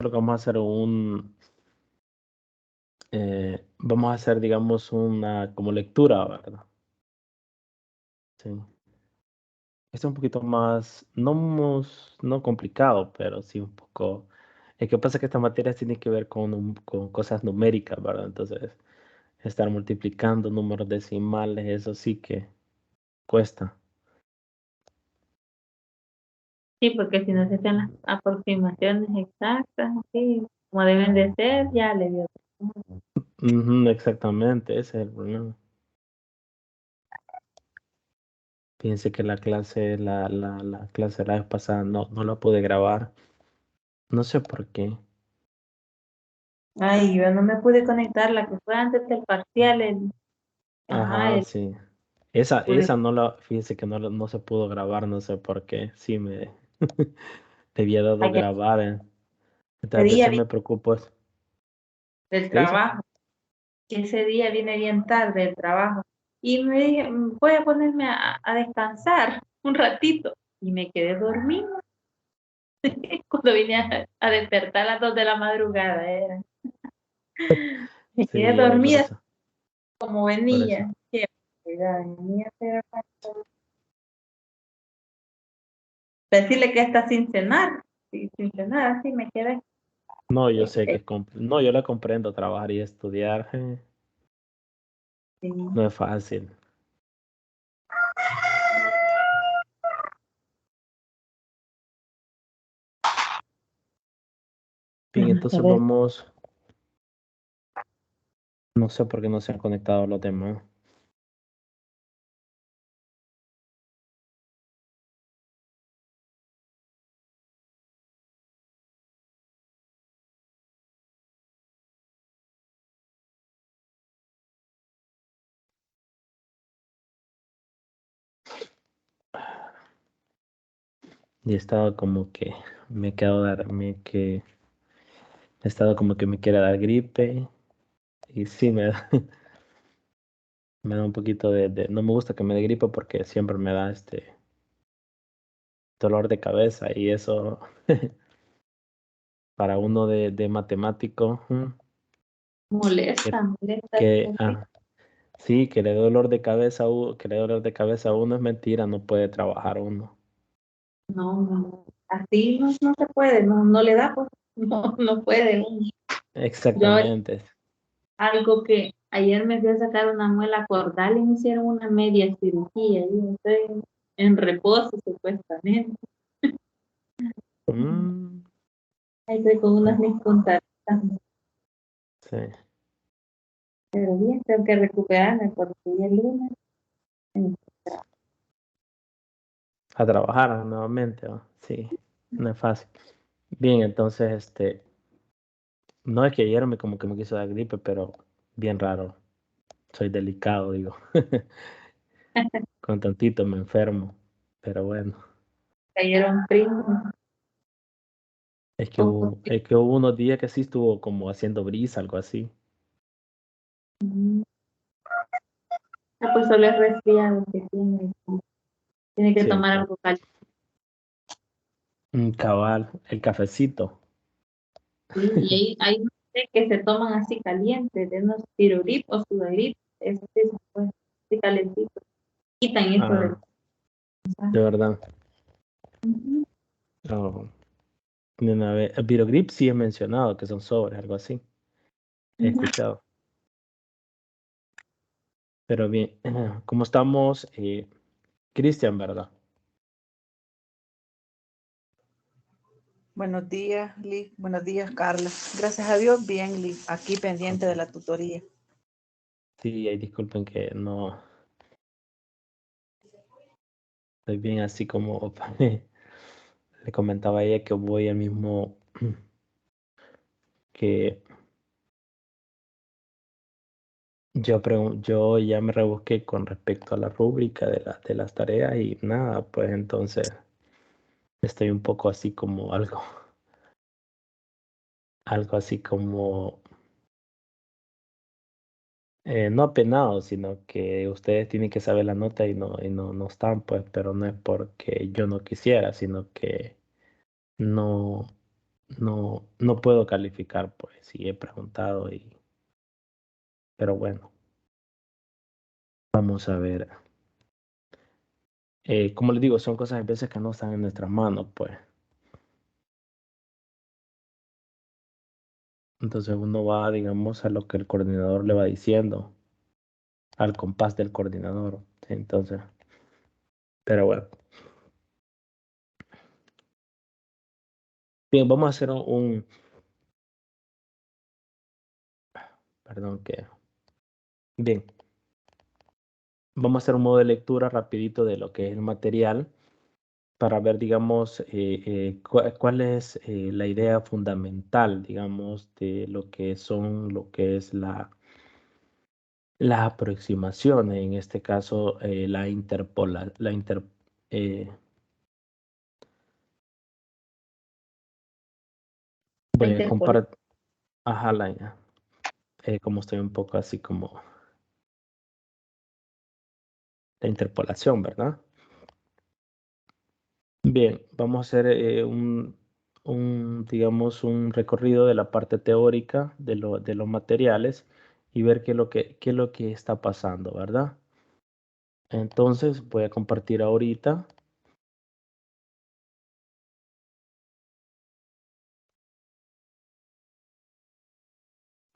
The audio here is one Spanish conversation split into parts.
nosotros vamos a hacer vamos a hacer, digamos, una como lectura, ¿verdad? Sí. Este es un poquito más, no complicado, pero sí un poco. Es que pasa que esta materia tiene que ver con cosas numéricas, ¿verdad? Entonces, estar multiplicando números decimales, eso sí que cuesta. Sí, porque si no se hacen las aproximaciones exactas, así como deben de ser, ya le dio. Ujú, exactamente, ese es el problema. Fíjense que la clase de la vez pasada no la pude grabar. No sé por qué. Ay, yo no me pude conectar, la que fue antes del parcial, ajá, Ajá, sí. Esa pude, no fíjense que no se pudo grabar, no sé por qué. Sí, te había dado ayer grabar. Entonces, ese a día veces me preocupo eso. del ¿Qué dice? trabajo, que ese día viene bien tarde del trabajo, y me dije, voy a ponerme a descansar un ratito, y me quedé dormida cuando vine a despertar a las 2 de la madrugada, era. Me quedé Sí, por dormida eso, como por eso. venía. Qué barbaridad, venía, pero decirle que está sin cenar, sí, sin cenar, así me quedé. No, yo Eh, sé que eh, no, yo la comprendo, trabajar y estudiar, sí. no es fácil. Bien, Vamos a entonces ver. vamos, no sé por qué no se han conectado los demás. Y he estado como que me he quedado que he estado como que me quiere dar gripe y sí me da, me da un poquito no me gusta que me dé gripe porque siempre me da dolor de cabeza y eso para uno de matemático, que, Molesta, molesta. que, sí, que le dé dolor de cabeza, que le dé dolor de cabeza a uno es mentira, no puede trabajar uno. No, no, así no se puede, no le da, pues, no puede. Yo, Exactamente. algo que ayer me fui a sacar una muela cordal y me hicieron una media cirugía, y estoy en reposo supuestamente. Mm, Ahí estoy con unas mis puntas, sí. pero bien, tengo que recuperarme porque ya el lunes. A trabajar nuevamente, ¿va? Sí, no es fácil. Bien, entonces, no es que ayer como que me quiso dar gripe, pero bien raro. Soy delicado, digo. Con tantito me enfermo. Pero bueno, Cayeron primos. es que hubo unos días que sí estuvo como haciendo brisa, algo así. Pues solo es resfriado que tiene. Tiene que Sí, tomar algo caliente. un cabal, el cafecito. Y hay unos té que se toman así calientes, de unos pirulip o sudagrip, eso sí se puede, así calentito. Quitan eso del Ah, de verdad. ujú, Oh, de una vez. El Virogrip sí he mencionado que son sobres, algo así. He ujú. escuchado. Pero bien, ¿cómo estamos? Cristian, ¿verdad? Buenos días, Liz. Buenos días, Carla. Gracias a Dios, bien, Liz. Aquí pendiente de la tutoría. Sí, ahí disculpen que no estoy bien así como le comentaba a ella que voy al mismo que yo ya me rebusqué con respecto a la rúbrica de las tareas y nada, pues entonces estoy un poco así como algo así como no apenado, sino que ustedes tienen que saber la nota no están, pues, pero no es porque yo no quisiera, sino que no. no puedo calificar, pues, si he preguntado pero bueno, vamos a ver. Como les digo, son cosas a veces que no están en nuestras manos, pues. Entonces uno va, digamos, a lo que el coordinador le va diciendo, al compás del coordinador. ¿Sí? Entonces, pero bueno. Bien, vamos a hacer perdón, que, bien, vamos a hacer un modo de lectura rapidito de lo que es el material para ver, digamos, cuál es la idea fundamental, digamos, de lo que es las aproximaciones, en este caso, eh, La voy a interpolación. compartir, ajá, como estoy un poco así como la interpolación, ¿verdad? Bien, vamos a hacer digamos, un recorrido de la parte teórica de los materiales y ver qué es lo que está pasando, ¿verdad? Entonces voy a compartir ahorita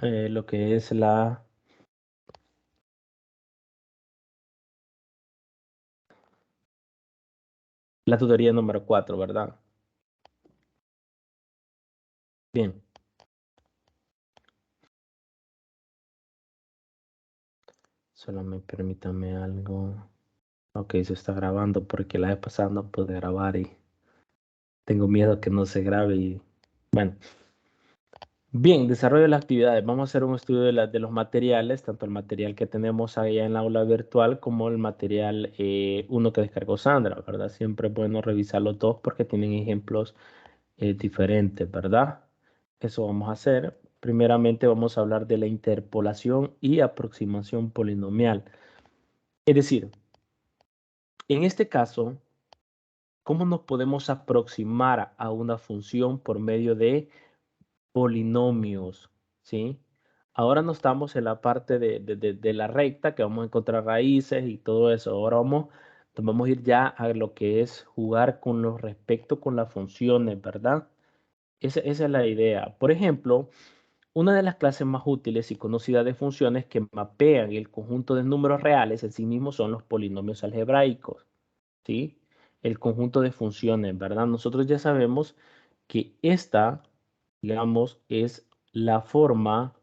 lo que es la tutoría número 4, ¿verdad? Bien, solo me permítame algo. Ok, se está grabando porque la vez pasada no pude grabar y tengo miedo que no se grabe y bueno. Bien, desarrollo de las actividades. Vamos a hacer un estudio de los materiales, tanto el material que tenemos allá en la aula virtual como el material uno que descargó Sandra, ¿verdad? Siempre es bueno revisar los dos porque tienen ejemplos diferentes, ¿verdad? Eso vamos a hacer. Primeramente vamos a hablar de la interpolación y aproximación polinomial. Es decir, en este caso, ¿cómo nos podemos aproximar a una función por medio de polinomios? ¿Sí? Ahora no estamos en la parte de la recta, que vamos a encontrar raíces y todo eso. Ahora vamos a ir ya a lo que es jugar con los respecto con las funciones, ¿verdad? Esa es la idea. Por ejemplo, una de las clases más útiles y conocidas de funciones que mapean el conjunto de números reales en sí mismos son los polinomios algebraicos, ¿sí? El conjunto de funciones, ¿verdad? Nosotros ya sabemos que esta, digamos, es la forma,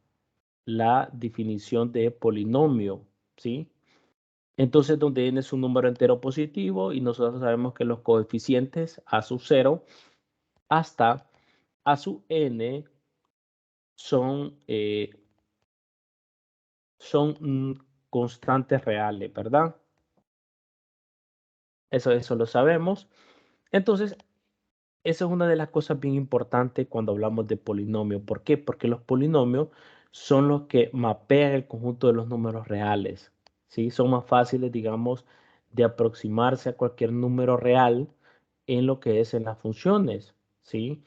la definición de polinomio, ¿sí? Entonces, donde n es un número entero positivo y nosotros sabemos que los coeficientes a sub 0 hasta a sub n son, constantes reales, ¿verdad? Eso lo sabemos. Entonces, esa es una de las cosas bien importantes cuando hablamos de polinomio. ¿Por qué? Porque los polinomios son los que mapean el conjunto de los números reales, ¿sí? Son más fáciles, digamos, de aproximarse a cualquier número real en lo que es en las funciones, ¿sí?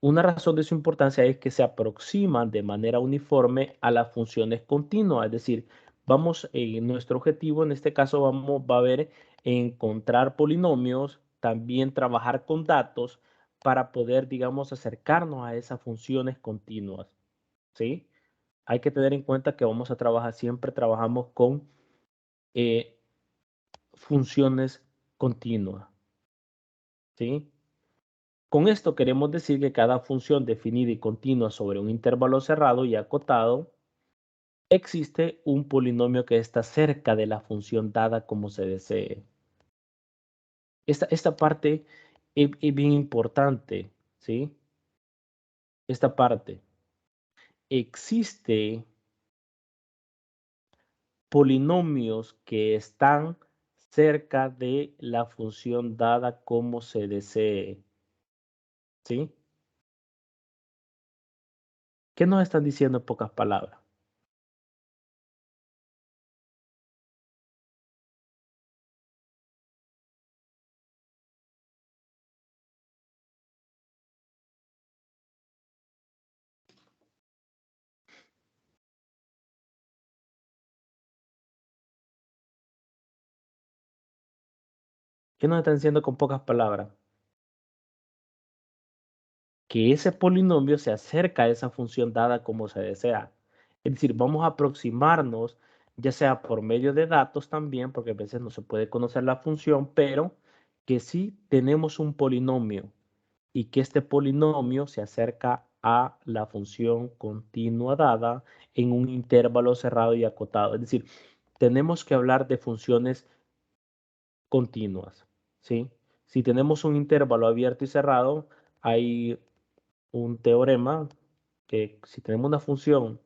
Una razón de su importancia es que se aproximan de manera uniforme a las funciones continuas, es decir, nuestro objetivo en este caso va a ver encontrar polinomios, también trabajar con datos para poder, digamos, acercarnos a esas funciones continuas, ¿sí? Hay que tener en cuenta que vamos a trabajar, siempre trabajamos con eh, funciones continuas, ¿sí? Con esto queremos decir que cada función definida y continua sobre un intervalo cerrado y acotado, existe un polinomio que está cerca de la función dada como se desee. Esta parte es bien importante, ¿sí? Esta parte. Existe polinomios que están cerca de la función dada como se desee, ¿sí? ¿Qué nos están diciendo en pocas palabras? ¿Qué nos están diciendo con pocas palabras? Que ese polinomio se acerca a esa función dada como se desea. Es decir, vamos a aproximarnos, ya sea por medio de datos también, porque a veces no se puede conocer la función, pero que sí tenemos un polinomio y que este polinomio se acerca a la función continua dada en un intervalo cerrado y acotado. Es decir, tenemos que hablar de funciones continuas, ¿sí? Si tenemos un intervalo abierto y cerrado, hay un teorema que si tenemos una función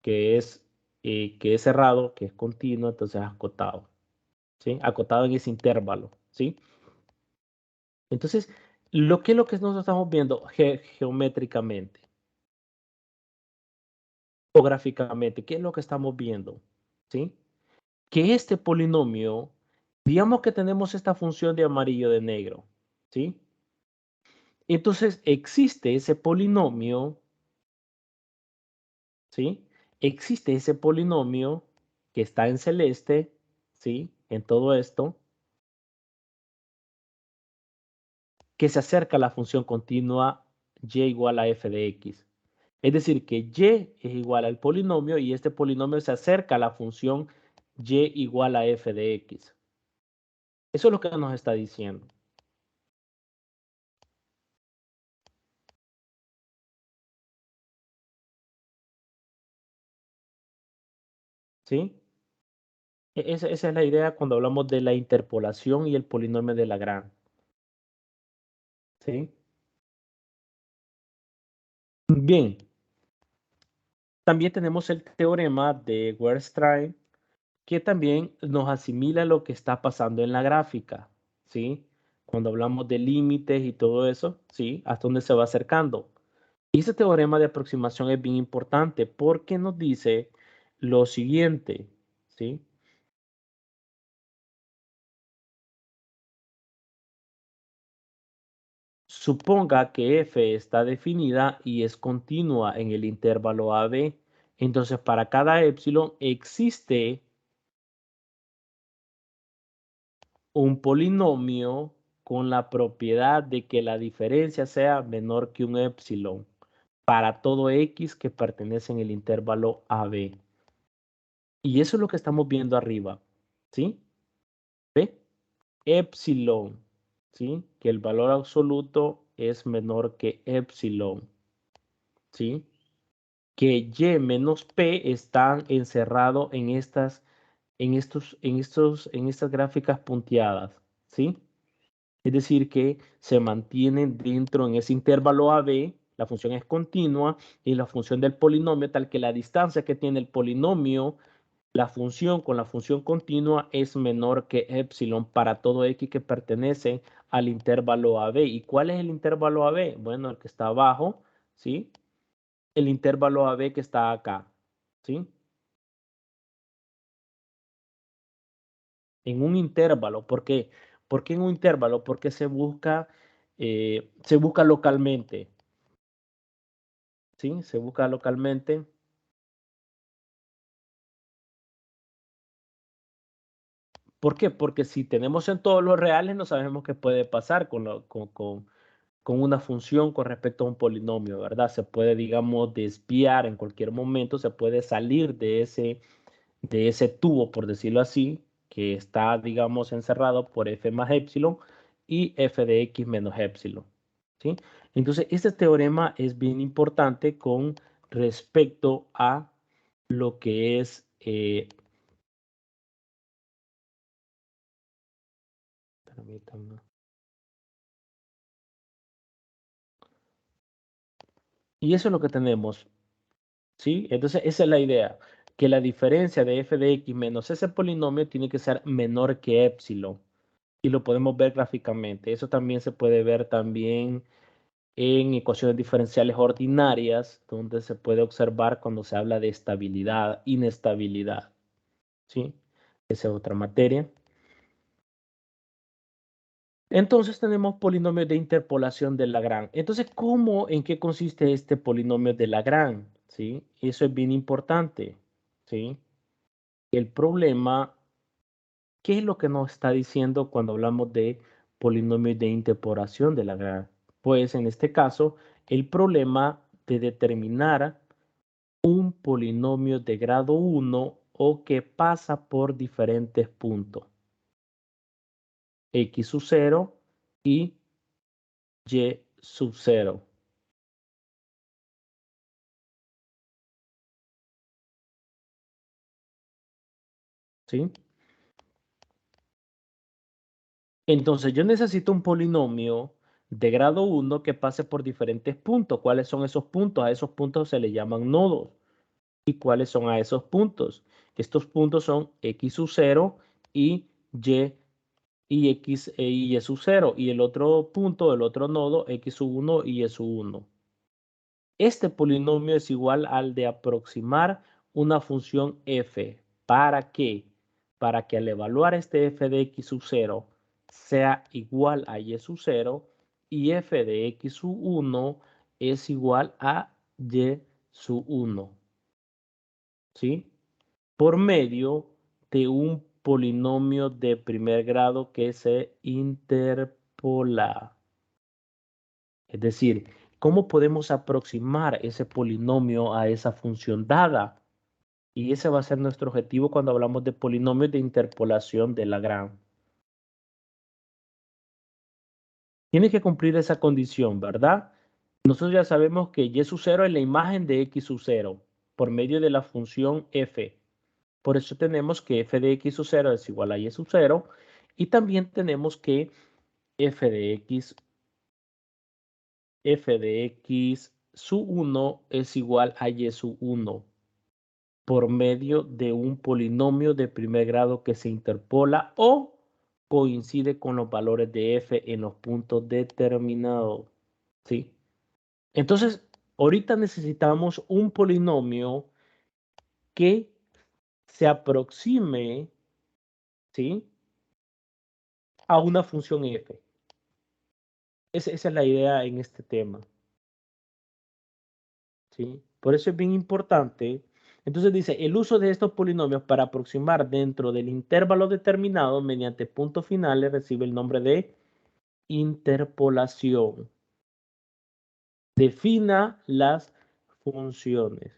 que es cerrado, que es continuo, entonces acotado, ¿sí? Acotado en ese intervalo, ¿sí? Entonces, ¿qué es lo que nosotros estamos viendo geométricamente o gráficamente? ¿Qué es lo que estamos viendo? ¿Sí? Que este polinomio, digamos que tenemos esta función de amarillo de negro, ¿sí? Entonces, existe ese polinomio, ¿sí? Existe ese polinomio que está en celeste, ¿sí? En todo esto, que se acerca a la función continua y igual a f de x. Es decir, que y es igual al polinomio y este polinomio se acerca a la función y igual a f de x. Eso es lo que nos está diciendo. ¿Sí? Esa es la idea cuando hablamos de la interpolación y el polinomio de Lagrange. ¿Sí? Bien. También tenemos el teorema de Weierstrass, que también nos asimila lo que está pasando en la gráfica. ¿Sí? Cuando hablamos de límites y todo eso, ¿sí? Hasta dónde se va acercando. Y ese teorema de aproximación es bien importante porque nos dice lo siguiente, ¿sí? Suponga que f está definida y es continua en el intervalo AB. Entonces, para cada épsilon existe un polinomio con la propiedad de que la diferencia sea menor que un épsilon para todo x que pertenece en el intervalo AB. Y eso es lo que estamos viendo arriba, ¿sí? ¿Ve? Épsilon, ¿sí? Que el valor absoluto es menor que épsilon, ¿sí? Que y menos p están encerrados en estas gráficas punteadas, ¿sí? Es decir, que se mantienen dentro en ese intervalo AB, la función es continua y la función del polinomio tal que la distancia que tiene el polinomio, la función con la función continua es menor que épsilon para todo x que pertenece al intervalo AB. ¿Y cuál es el intervalo AB? Bueno, el que está abajo, ¿sí? El intervalo AB que está acá, ¿sí? En un intervalo. ¿Por qué? ¿Por qué en un intervalo? Porque se busca localmente, ¿sí? Se busca localmente. ¿Por qué? Porque si tenemos en todos los reales, no sabemos qué puede pasar con una función con respecto a un polinomio, ¿verdad? Se puede, digamos, desviar en cualquier momento, se puede salir de ese tubo, por decirlo así, que está, digamos, encerrado por f más épsilon y f de x menos épsilon, ¿sí? Entonces, este teorema es bien importante con respecto a lo que es... permítanme. Y eso es lo que tenemos, ¿sí? Entonces, esa es la idea, que la diferencia de f de x menos ese polinomio tiene que ser menor que épsilon. Y lo podemos ver gráficamente. Eso también se puede ver también en ecuaciones diferenciales ordinarias, donde se puede observar cuando se habla de estabilidad, inestabilidad, ¿sí? Esa es otra materia. Entonces tenemos polinomios de interpolación de Lagrange. Entonces, en qué consiste este polinomio de Lagrange? ¿Sí? Eso es bien importante, ¿sí? El problema ¿Qué es lo que nos está diciendo cuando hablamos de polinomios de interpolación de Lagrange? Pues en este caso, el problema de determinar un polinomio de grado 1 o que pasa por diferentes puntos. X sub 0 y Y sub 0. ¿Sí? Entonces yo necesito un polinomio de grado 1 que pase por diferentes puntos. ¿Cuáles son esos puntos? A esos puntos se le llaman nodos. ¿Y cuáles son a esos puntos? Estos puntos son X sub 0 y X y Y sub 0. Y el otro punto, el otro nodo, X sub 1 y Y sub 1. Este polinomio es igual al de aproximar una función f. ¿Para qué? Para que al evaluar este f de x sub 0 sea igual a y sub 0 y f de x sub 1 es igual a y sub 1. ¿Sí? Por medio de un polinomio de primer grado que se interpola. Es decir, ¿cómo podemos aproximar ese polinomio a esa función dada? Y ese va a ser nuestro objetivo cuando hablamos de polinomios de interpolación de Lagrange. Tiene que cumplir esa condición, ¿verdad? Nosotros ya sabemos que y sub 0 es la imagen de x sub 0 por medio de la función f. Por eso tenemos que f de x sub 0 es igual a y sub 0 y también tenemos que f de x sub 1 es igual a y sub 1 por medio de un polinomio de primer grado que se interpola o coincide con los valores de f en los puntos determinados. ¿Sí? Entonces, ahorita necesitamos un polinomio que se aproxime, ¿sí?, a una función f. Esa es la idea en este tema. ¿Sí? Por eso es bien importante. Entonces dice, el uso de estos polinomios para aproximar dentro del intervalo determinado mediante puntos finales recibe el nombre de interpolación. Defina las funciones.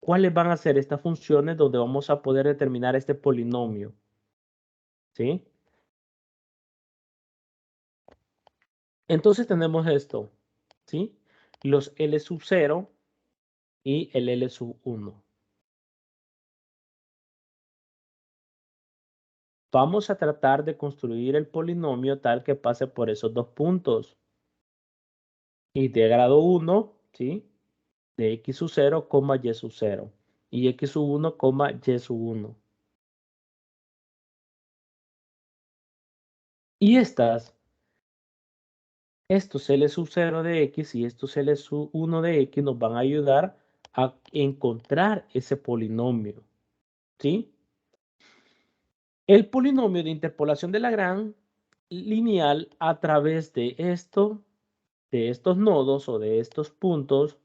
¿Cuáles van a ser estas funciones donde vamos a poder determinar este polinomio? ¿Sí? Entonces tenemos esto, ¿sí? Los L sub 0 y el L sub 1. Vamos a tratar de construir el polinomio tal que pase por esos dos puntos. Y de grado 1, ¿sí? De x sub 0, y sub 0. Y x sub 1, y sub 1. Y estos L sub 0 de x y estos L sub 1 de x nos van a ayudar a encontrar ese polinomio. ¿Sí? El polinomio de interpolación de Lagrange lineal a través de estos nodos o de estos puntos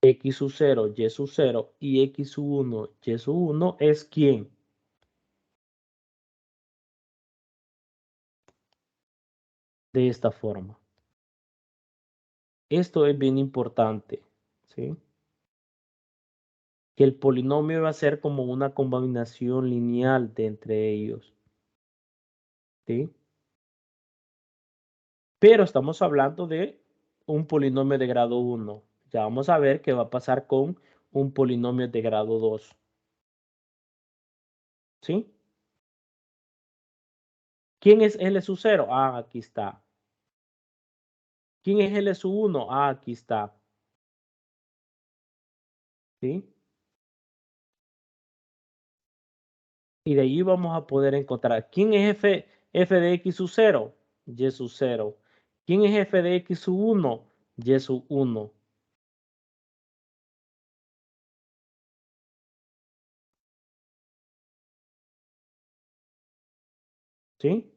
x sub 0, y sub 0 y x sub 1, y sub 1 es ¿quién? De esta forma. Esto es bien importante, ¿sí? Que el polinomio va a ser como una combinación lineal de entre ellos, ¿sí? Pero estamos hablando de un polinomio de grado 1. Ya vamos a ver qué va a pasar con un polinomio de grado 2. ¿Sí? ¿Quién es L sub 0? Ah, aquí está. ¿Quién es L sub 1? Ah, aquí está. ¿Sí? Y de allí vamos a poder encontrar quién es f de x sub 0, y sub 0. ¿Quién es f de x sub 1? Y sub 1. ¿Sí?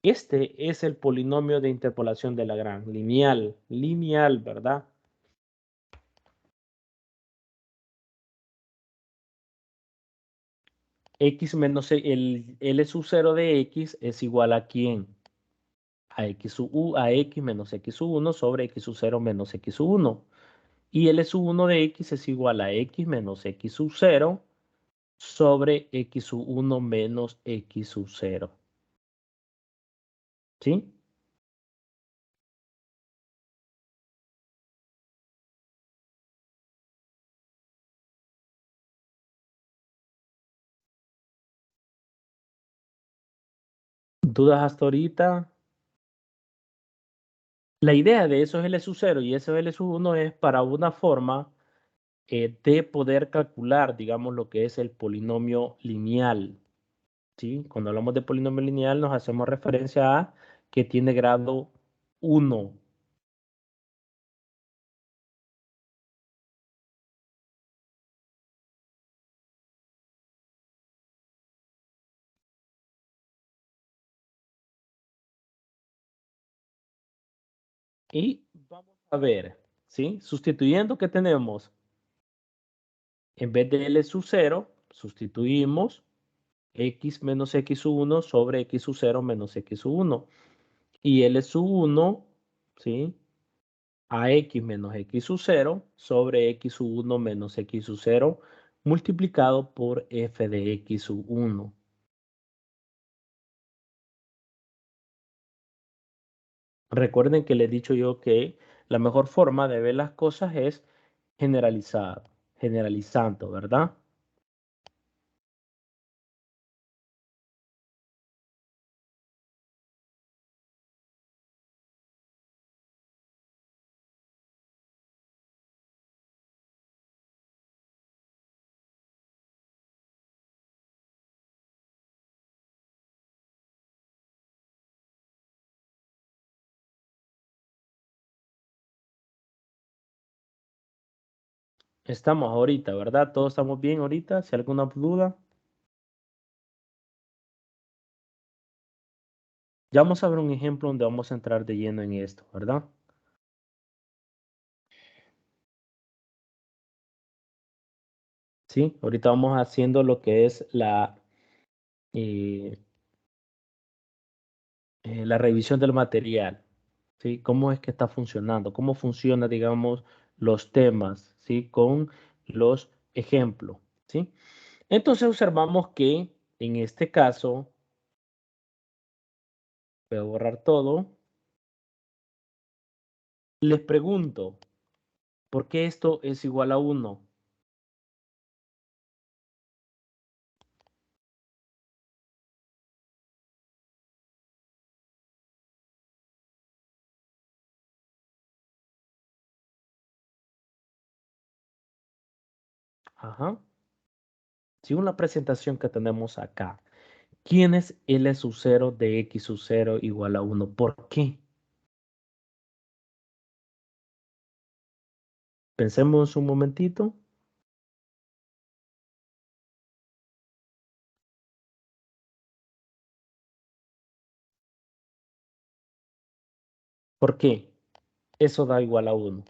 Este es el polinomio de interpolación de Lagrange, lineal, ¿verdad? X menos el L sub 0 de X es igual a ¿quién? A X sub U, a X menos X sub 1 sobre X sub 0 menos X sub 1. Y L sub 1 de X es igual a X menos X sub 0 sobre X sub 1 menos X sub 0. ¿Sí? ¿Dudas hasta ahorita? La idea de esos L sub 0 y esos L sub 1 es para una forma de poder calcular, digamos, lo que es el polinomio lineal. ¿Sí? Cuando hablamos de polinomio lineal nos hacemos referencia a que tiene grado 1. Y vamos a ver, ¿sí? Sustituyendo, ¿qué tenemos? En vez de L sub 0, sustituimos X menos X sub 1 sobre X sub 0 menos X sub 1. Y L sub 1, ¿sí? A X menos X sub 0 sobre X sub 1 menos X sub 0 multiplicado por F de X sub 1. Recuerden que les he dicho yo que la mejor forma de ver las cosas es generalizando, ¿verdad? Estamos ahorita, ¿verdad? Todos estamos bien ahorita. Si hay alguna duda, ya vamos a ver un ejemplo donde vamos a entrar de lleno en esto, ¿verdad? Sí, ahorita vamos haciendo lo que es eh, la revisión del material, ¿sí? ¿Cómo es que está funcionando? ¿Cómo funciona, digamos, los temas, ¿sí? Con los ejemplos, ¿sí? Entonces observamos que en este caso, voy a borrar todo, les pregunto, ¿por qué esto es igual a 1? Ajá. Según la presentación que tenemos acá, ¿quién es L sub 0 de X sub 0 igual a 1? ¿Por qué? Pensemos un momentito. ¿Por qué? Eso da igual a 1.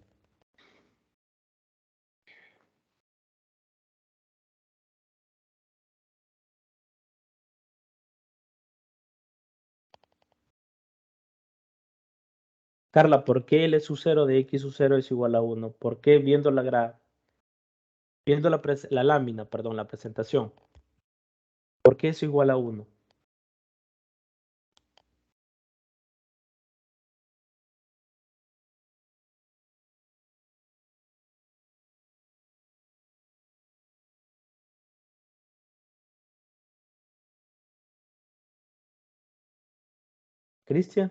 Carla, ¿por qué L sub 0 de X sub 0 es igual a 1? ¿Por qué viendo la lámina, perdón, la presentación? ¿Por qué es igual a 1? Cristian,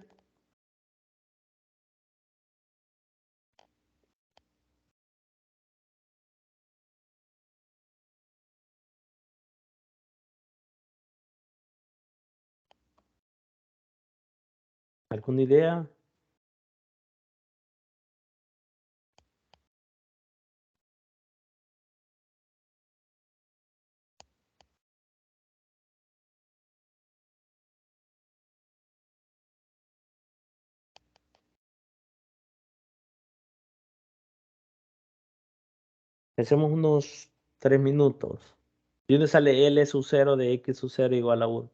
¿alguna idea? Pensemos unos 3 minutos. ¿De dónde sale L sub 0 de X sub 0 igual a 1?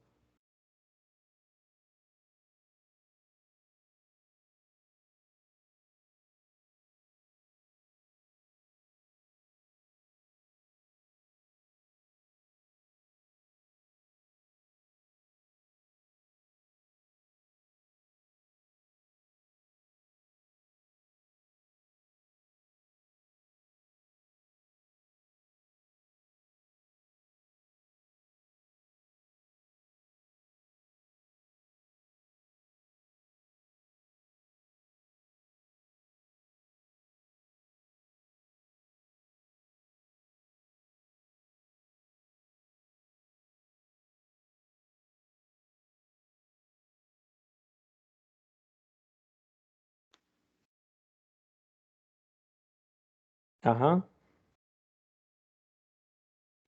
Ajá.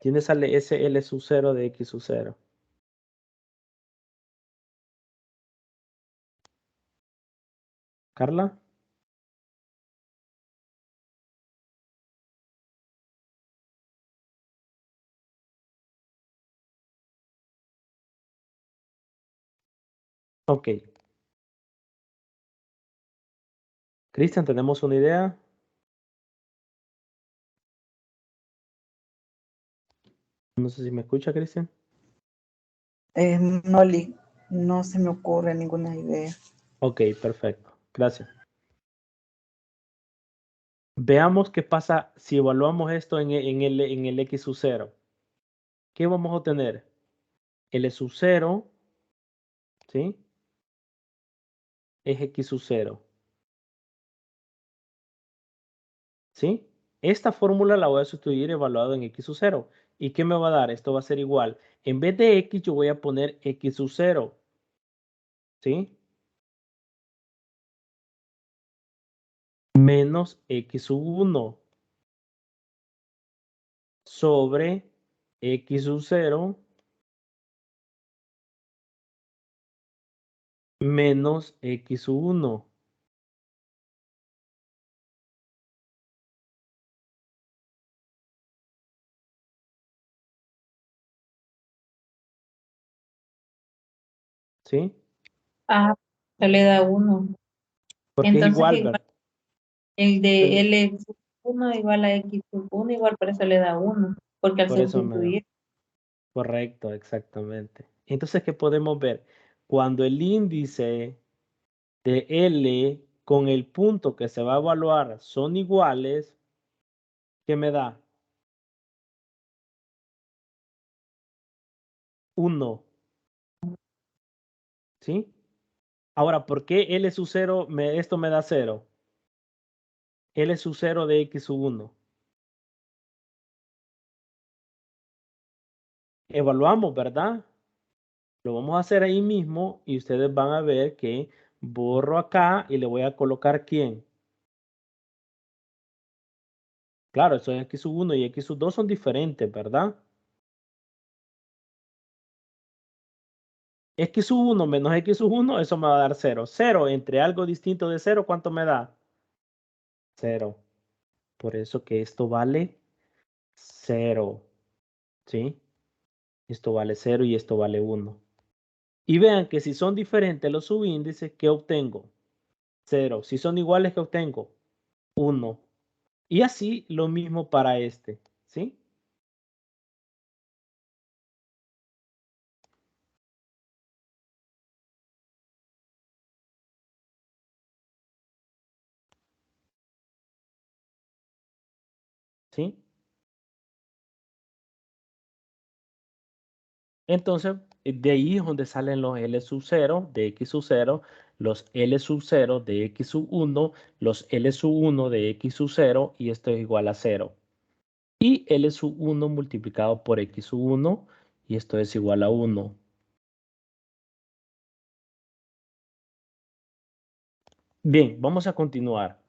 ¿De dónde sale ese L sub 0 de X sub 0? ¿Carla? Ok. Cristian, ¿tenemos una idea? No sé si me escucha, Cristian. Noli, no se me ocurre ninguna idea. Ok, perfecto. Gracias. Veamos qué pasa si evaluamos esto en el X sub 0. ¿Qué vamos a obtener? L sub 0, ¿sí? Es X sub 0. ¿Sí? Esta fórmula la voy a sustituir evaluado en X sub 0. ¿Y qué me va a dar? Esto va a ser igual. En vez de X, yo voy a poner X sub 0. ¿Sí? Menos X sub 1 sobre X sub 0 menos X sub 1. ¿Sí? Ah, se le da 1. Porque es Entonces igual, igual, ¿verdad? el de L sub 1 igual a X sub 1 igual, por eso le da 1. Porque al Por eso me da. sustituir, Correcto, exactamente. Entonces, ¿qué podemos ver? Cuando el índice de L con el punto que se va a evaluar son iguales, ¿qué me da? 1. ¿Sí? Ahora, ¿por qué L sub 0 esto me da 0? L sub 0 de X sub 1. Evaluamos, ¿verdad? Lo vamos a hacer ahí mismo y ustedes van a ver que borro acá y le voy a colocar ¿quién? Claro, eso es X sub 1 y X sub 2 son diferentes, ¿verdad? X sub 1 menos X sub 1, eso me va a dar 0. 0 entre algo distinto de 0, ¿cuánto me da? 0. Por eso que esto vale 0. ¿Sí? Esto vale 0 y esto vale 1. Y vean que si son diferentes los subíndices, ¿qué obtengo? 0. Si son iguales, ¿qué obtengo? 1. Y así lo mismo para este. ¿Sí? ¿Sí? Entonces, de ahí es donde salen los L sub 0 de X sub 0, los L sub 0 de X sub 1, los L sub 1 de X sub 0 y esto es igual a 0. Y L sub 1 multiplicado por X sub 1 y esto es igual a 1. Bien, vamos a continuar.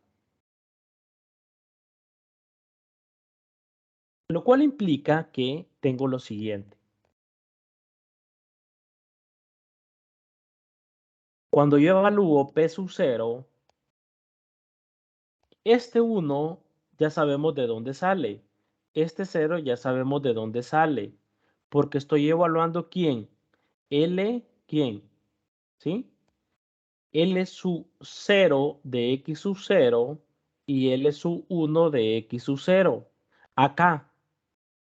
Lo cual implica que tengo lo siguiente. Cuando yo evalúo P sub 0, este 1 ya sabemos de dónde sale. Este 0 ya sabemos de dónde sale. porque estoy evaluando quién. L, ¿quién? ¿Sí? L sub 0 de X sub 0 y L sub 1 de X sub 0. Acá,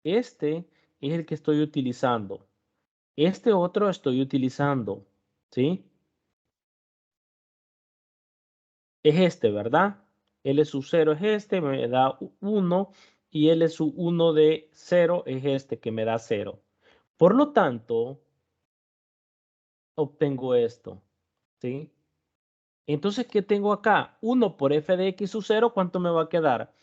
este es el que estoy utilizando. Este otro estoy utilizando, ¿sí? Es este, ¿verdad? L sub 0 es este, me da 1 y L sub 1 de 0 es este que me da 0. Por lo tanto, obtengo esto, ¿sí? Entonces, ¿qué tengo acá? 1 por f de x sub 0, ¿cuánto me va a quedar?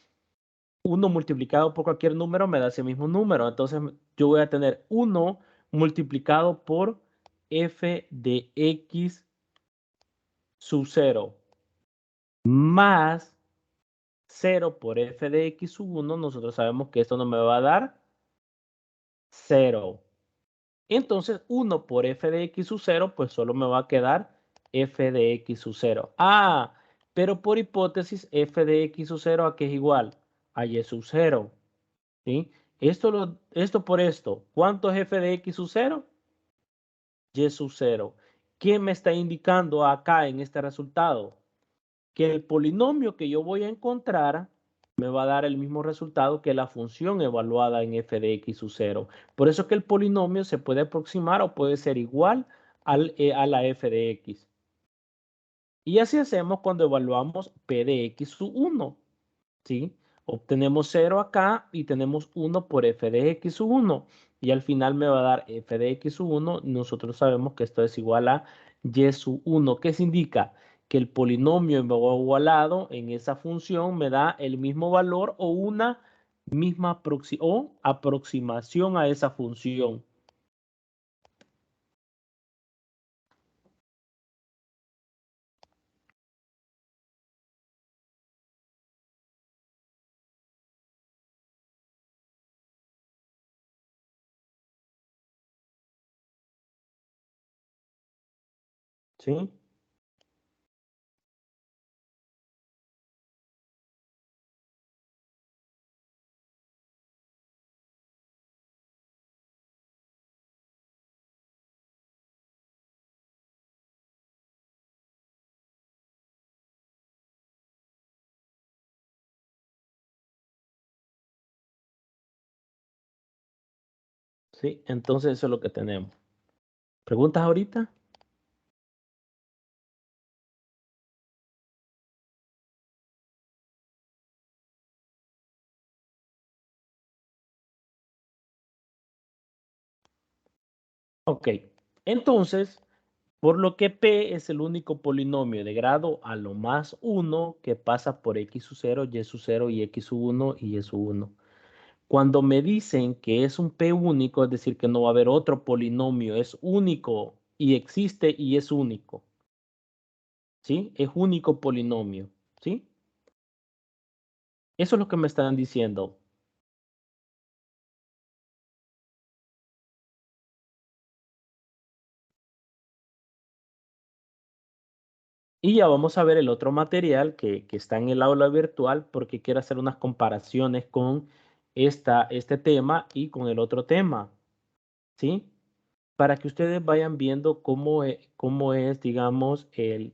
1 multiplicado por cualquier número me da ese mismo número. Entonces, yo voy a tener 1 multiplicado por f de x sub 0 más 0 por f de x sub 1. Nosotros sabemos que esto no me va a dar 0. Entonces, 1 por f de x sub 0, pues solo me va a quedar f de x sub 0. Ah, pero por hipótesis, f de x sub 0 ¿a qué es igual? A y sub 0. ¿Sí? Esto por esto. ¿Cuánto es f de x sub 0? Y sub 0. ¿Qué me está indicando acá en este resultado? Que el polinomio que yo voy a encontrar me va a dar el mismo resultado que la función evaluada en f de x sub 0. Por eso que el polinomio se puede aproximar o puede ser igual a la f de x. Y así hacemos cuando evaluamos p de x sub 1. ¿Sí? Obtenemos 0 acá y tenemos 1 por f de x sub 1. Y al final me va a dar f de x sub 1. Nosotros sabemos que esto es igual a y sub 1. ¿Qué se indica? Que el polinomio igualado en esa función me da el mismo valor o una misma aproximación a esa función. ¿Sí? ¿Sí? Entonces eso es lo que tenemos. ¿Preguntas ahorita? Ok. Entonces, por lo que P es el único polinomio de grado a lo más 1 que pasa por x sub 0, y sub 0 y x sub 1 y y sub 1. Cuando me dicen que es un P único, es decir, que no va a haber otro polinomio, es único y existe y es único. ¿Sí? Es único polinomio. ¿Sí? Eso es lo que me están diciendo. Y ya vamos a ver el otro material que está en el aula virtual porque quiero hacer unas comparaciones con este tema y con el otro tema. ¿Sí? Para que ustedes vayan viendo cómo es digamos, eh,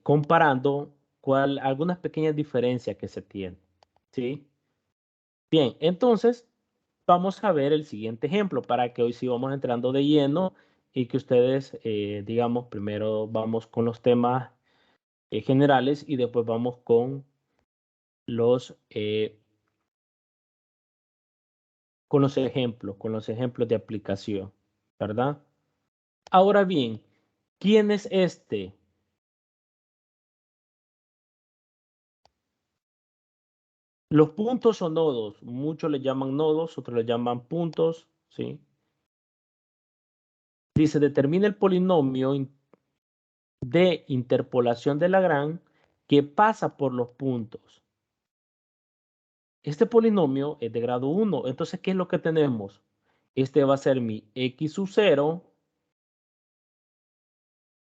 comparando algunas pequeñas diferencias que se tienen. ¿Sí? Bien, entonces vamos a ver el siguiente ejemplo para que hoy sí vamos entrando de lleno y que ustedes, digamos, primero vamos con los temas generales y después vamos eh, con los ejemplos de aplicación, ¿verdad? Ahora bien, ¿quién es este? Los puntos o nodos, muchos le llaman nodos, otros le llaman puntos, ¿sí? Dice, determina el polinomio de interpolación de Lagrange que pasa por los puntos. Este polinomio es de grado 1, entonces, ¿qué es lo que tenemos? Este va a ser mi x sub 0.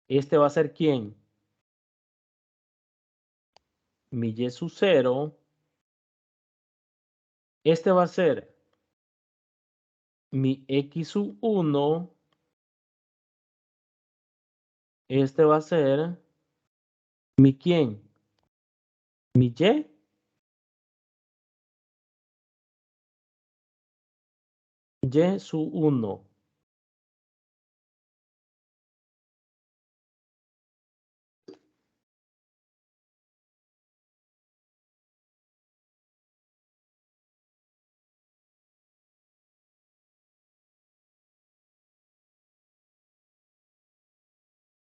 Este va a ser ¿quién? Mi y sub 0. Este va a ser mi X1. Este va a ser mi ¿quién? Mi Y. Y su 1.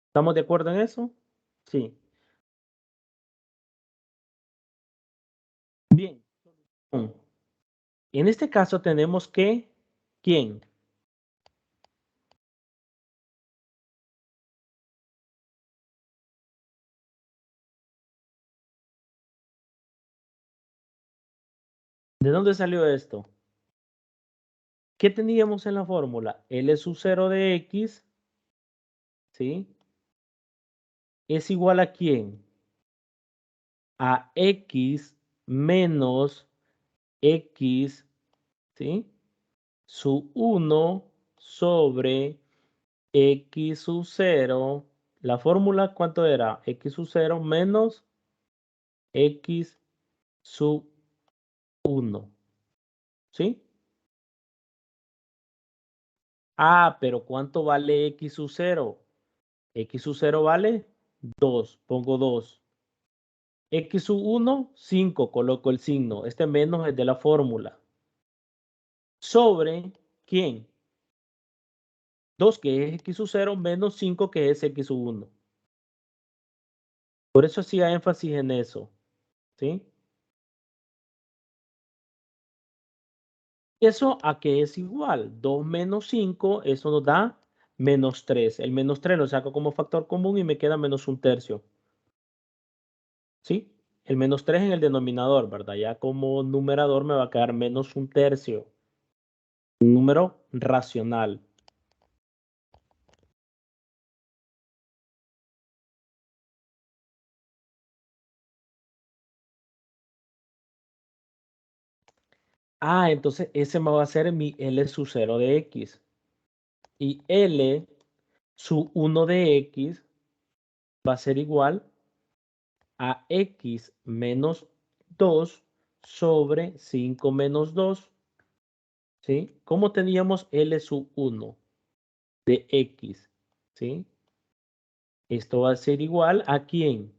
¿Estamos de acuerdo en eso? Sí. Bien. En este caso tenemos que, ¿quién? ¿De dónde salió esto? ¿Qué teníamos en la fórmula? L sub 0 de X, ¿sí? Es igual a ¿quién? A X menos X, ¿sí? Sub 1 sobre X sub 0. La fórmula, ¿cuánto era? X sub 0 menos X sub 1, ¿sí? Ah, pero ¿cuánto vale X sub 0? X sub 0 vale 2, pongo 2. X sub 1, 5, coloco el signo. Este menos es de la fórmula. Sobre, ¿quién? 2, que es X sub 0, menos 5, que es X sub 1. Por eso hacía énfasis en eso, ¿sí? ¿Eso a qué es igual? 2 menos 5, eso nos da menos 3. El menos 3 lo saco como factor común y me queda menos un tercio. ¿Sí? El menos 3 en el denominador, ¿verdad? Ya como numerador me va a quedar menos un tercio. Un número racional. Ah, entonces ese me va a ser mi L sub 0 de X. Y L sub 1 de X va a ser igual a X menos 2 sobre 5 menos 2. ¿Sí? ¿Cómo teníamos L sub 1 de X? ¿Sí? Esto va a ser igual a ¿quién?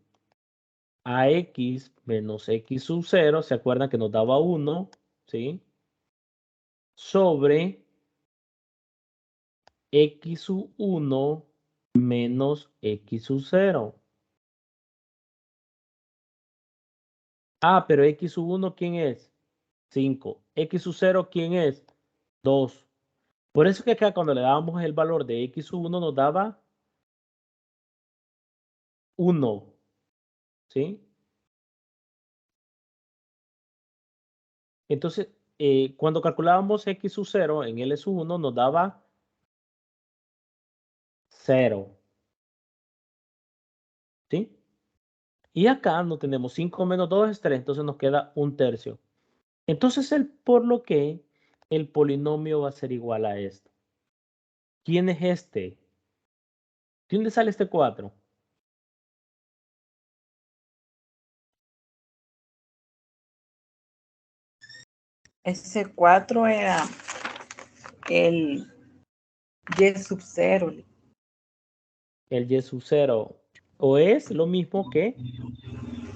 A X menos X sub 0. ¿Se acuerdan que nos daba 1? ¿Sí? Sobre X sub 1 menos X sub 0. Ah, pero X sub 1, ¿quién es? 5. X sub 0, ¿quién es? 2. Por eso que acá cuando le dábamos el valor de X sub 1 nos daba 1. ¿Sí? Entonces, cuando calculábamos X sub 0 en L sub 1 nos daba 0. ¿Sí? Y acá no tenemos 5 menos 2 es 3, entonces nos queda un tercio. Entonces, por lo que el polinomio va a ser igual a esto. ¿Quién es este? ¿De dónde sale este 4? Ese 4 era el Y sub 0. El Y sub 0. O es lo mismo que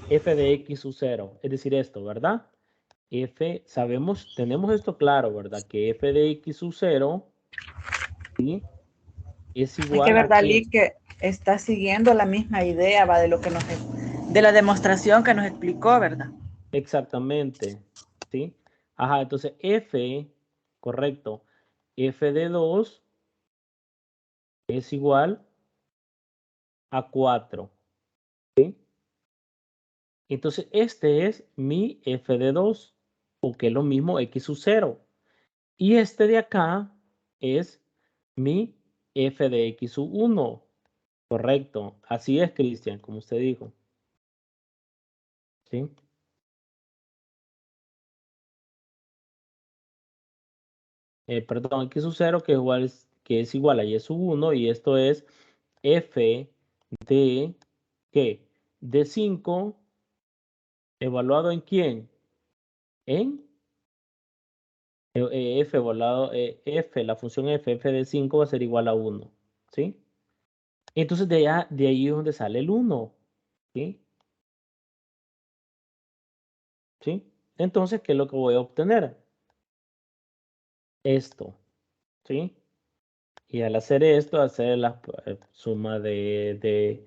f de x sub 0. Es decir, esto, ¿verdad? F, sabemos, tenemos esto claro, ¿verdad? Que f de x sub 0, ¿sí? Es Es que igual a verdad, ¿qué? Lee, que está siguiendo la misma idea, va, de la demostración que nos explicó, ¿verdad? Exactamente, ¿sí? Ajá, entonces f, correcto, f de 2 es igual a 4, ¿sí? Entonces este es mi f de 2, o que es lo mismo x sub 0. Y este de acá es mi f de x sub 1. Correcto. Así es, Cristian, como usted dijo. ¿Sí? perdón, x sub 0 que es igual a y sub 1 y esto es f de, ¿qué? De 5 evaluado en quién? En f evaluado, f, la función f de 5 va a ser igual a 1, ¿sí? Entonces de ahí es donde sale el 1, ¿sí? ¿Sí? Entonces, ¿qué es lo que voy a obtener? Esto, ¿sí? Y al hacer esto, hacer la suma de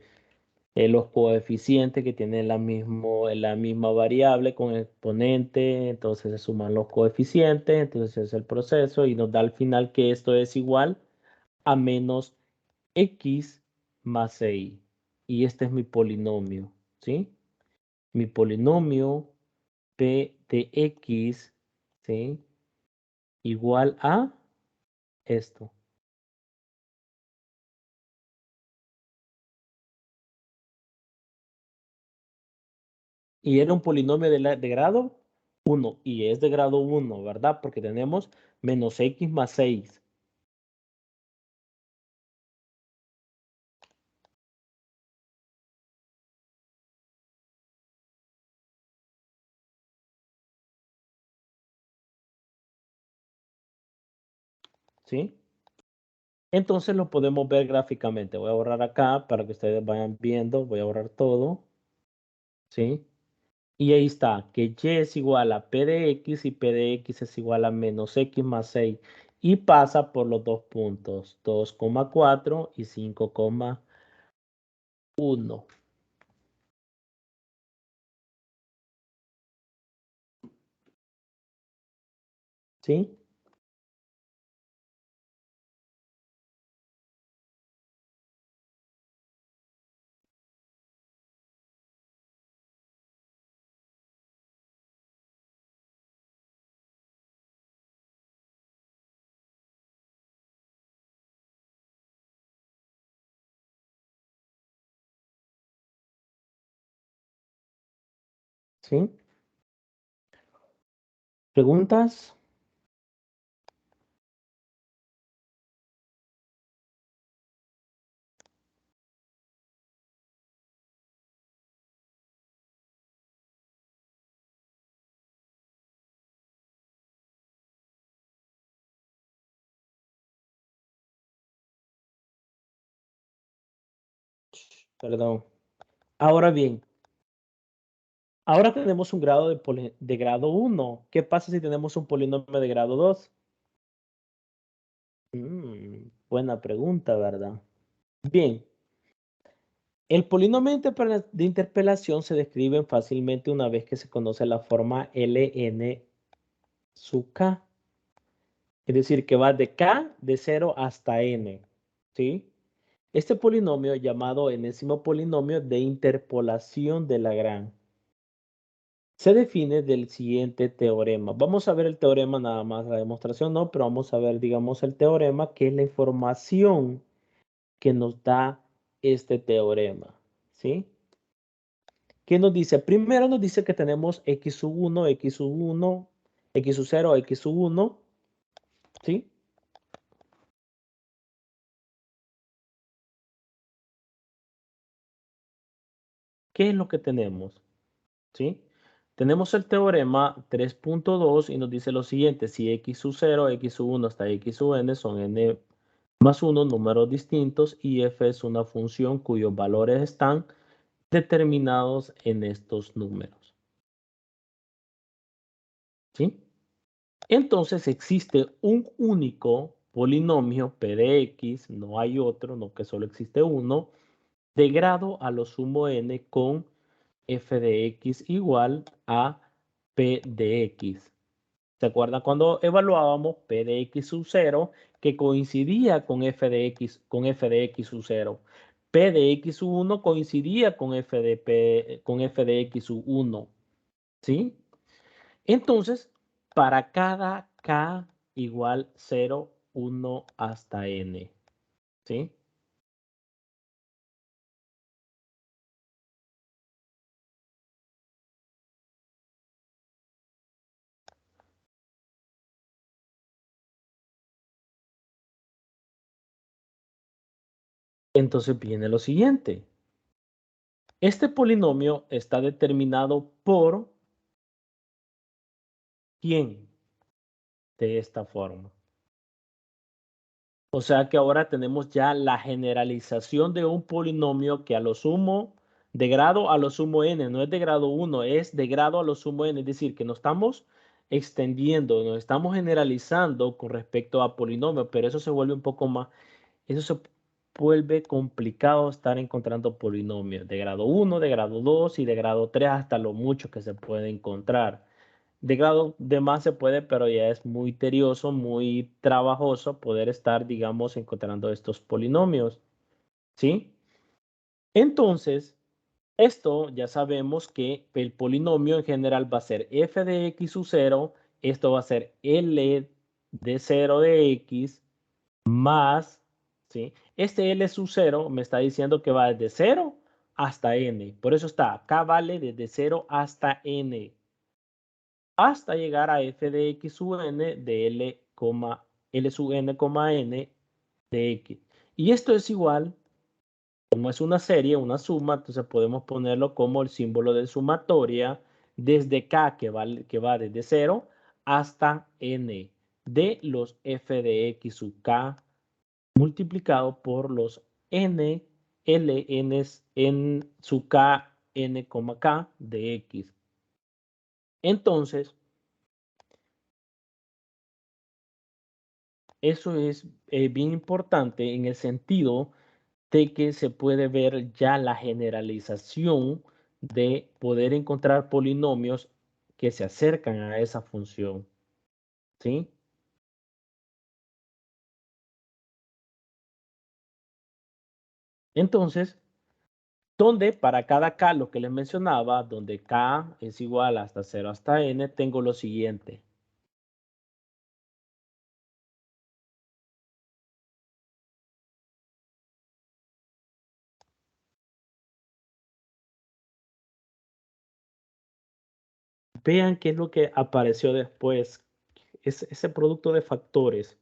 los coeficientes que tienen la misma variable con exponente, entonces se suman los coeficientes, entonces es el proceso y nos da al final que esto es igual a menos x más 6. Y este es mi polinomio, ¿sí? Mi polinomio p de x, ¿sí? Igual a esto. Y era un polinomio de grado 1 y es de grado 1, ¿verdad? Porque tenemos menos x más 6. ¿Sí? Entonces lo podemos ver gráficamente. Voy a borrar acá para que ustedes vayan viendo. Voy a borrar todo. ¿Sí? Y ahí está, que y es igual a p de x y p de x es igual a menos x más 6. Y pasa por los dos puntos, 2,4 y 5,1. ¿Sí? ¿Sí? ¿Preguntas? Perdón. Ahora bien, ahora tenemos un grado de grado 1. ¿Qué pasa si tenemos un polinomio de grado 2? Buena pregunta, ¿verdad? Bien, el polinomio de interpelación se describe fácilmente una vez que se conoce la forma ln sub k. Es decir, que va de k de 0 hasta n. ¿Sí? Este polinomio, llamado enésimo polinomio de interpolación de Lagrange, se define del siguiente teorema. Vamos a ver el teorema nada más, la demostración no, pero vamos a ver, digamos, el teorema, que es la información que nos da este teorema. ¿Sí? ¿Qué nos dice? Primero nos dice que tenemos x sub 1, x sub 1, x sub 0, x sub 1. ¿Sí? ¿Qué es lo que tenemos? ¿Sí? Tenemos el teorema 3.2 y nos dice lo siguiente: si x sub 0, x sub 1 hasta x sub n son n más 1 números distintos y f es una función cuyos valores están determinados en estos números. ¿Sí? Entonces existe un único polinomio p de x, no hay otro, no que solo existe uno, de grado a lo sumo n con f de x igual a p de x. ¿Se acuerdan cuando evaluábamos p de x sub 0 que coincidía con f de x sub 0? P de x sub 1 coincidía con con f de x sub 1. ¿Sí? Entonces, para cada k igual 0, 1 hasta n. ¿Sí? Entonces viene lo siguiente. Este polinomio está determinado por ¿quién? De esta forma. O sea que ahora tenemos ya la generalización de un polinomio que a lo sumo, de grado a lo sumo n, no es de grado 1, es de grado a lo sumo n, es decir, que nos estamos extendiendo, nos estamos generalizando con respecto a polinomios, pero eso se vuelve un poco más, eso se vuelve complicado estar encontrando polinomios de grado 1, de grado 2 y de grado 3 hasta lo mucho que se puede encontrar. De grado de más se puede, pero ya es muy tedioso, muy trabajoso poder estar, digamos, encontrando estos polinomios, ¿sí? Entonces, esto ya sabemos que el polinomio en general va a ser f de x sub 0, esto va a ser L de 0 de x más, ¿sí? Este L sub 0 me está diciendo que va desde 0 hasta n, por eso está, acá vale desde 0 hasta n, hasta llegar a f de x sub n de L sub n, n de x. Y esto es igual, como es una serie, una suma, entonces podemos ponerlo como el símbolo de sumatoria desde k, que va desde 0 hasta n, de los f de x sub k multiplicado por los n, ln en sub k, n, k de x. Entonces, eso es bien importante en el sentido de que se puede ver ya la generalización de poder encontrar polinomios que se acercan a esa función, ¿sí? Entonces, donde para cada k, lo que les mencionaba, donde k es igual hasta 0 hasta n, tengo lo siguiente. Vean qué es lo que apareció después, ese producto de factores.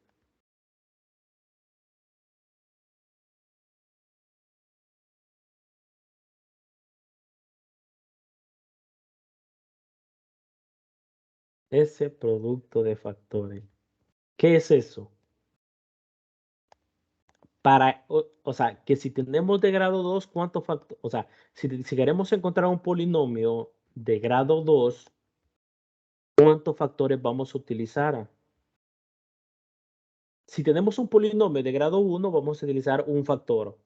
Ese producto de factores. ¿Qué es eso? O sea, que si tenemos de grado 2, ¿cuántos factores? O sea, si queremos encontrar un polinomio de grado 2, ¿cuántos factores vamos a utilizar? Si tenemos un polinomio de grado 1, vamos a utilizar un factor.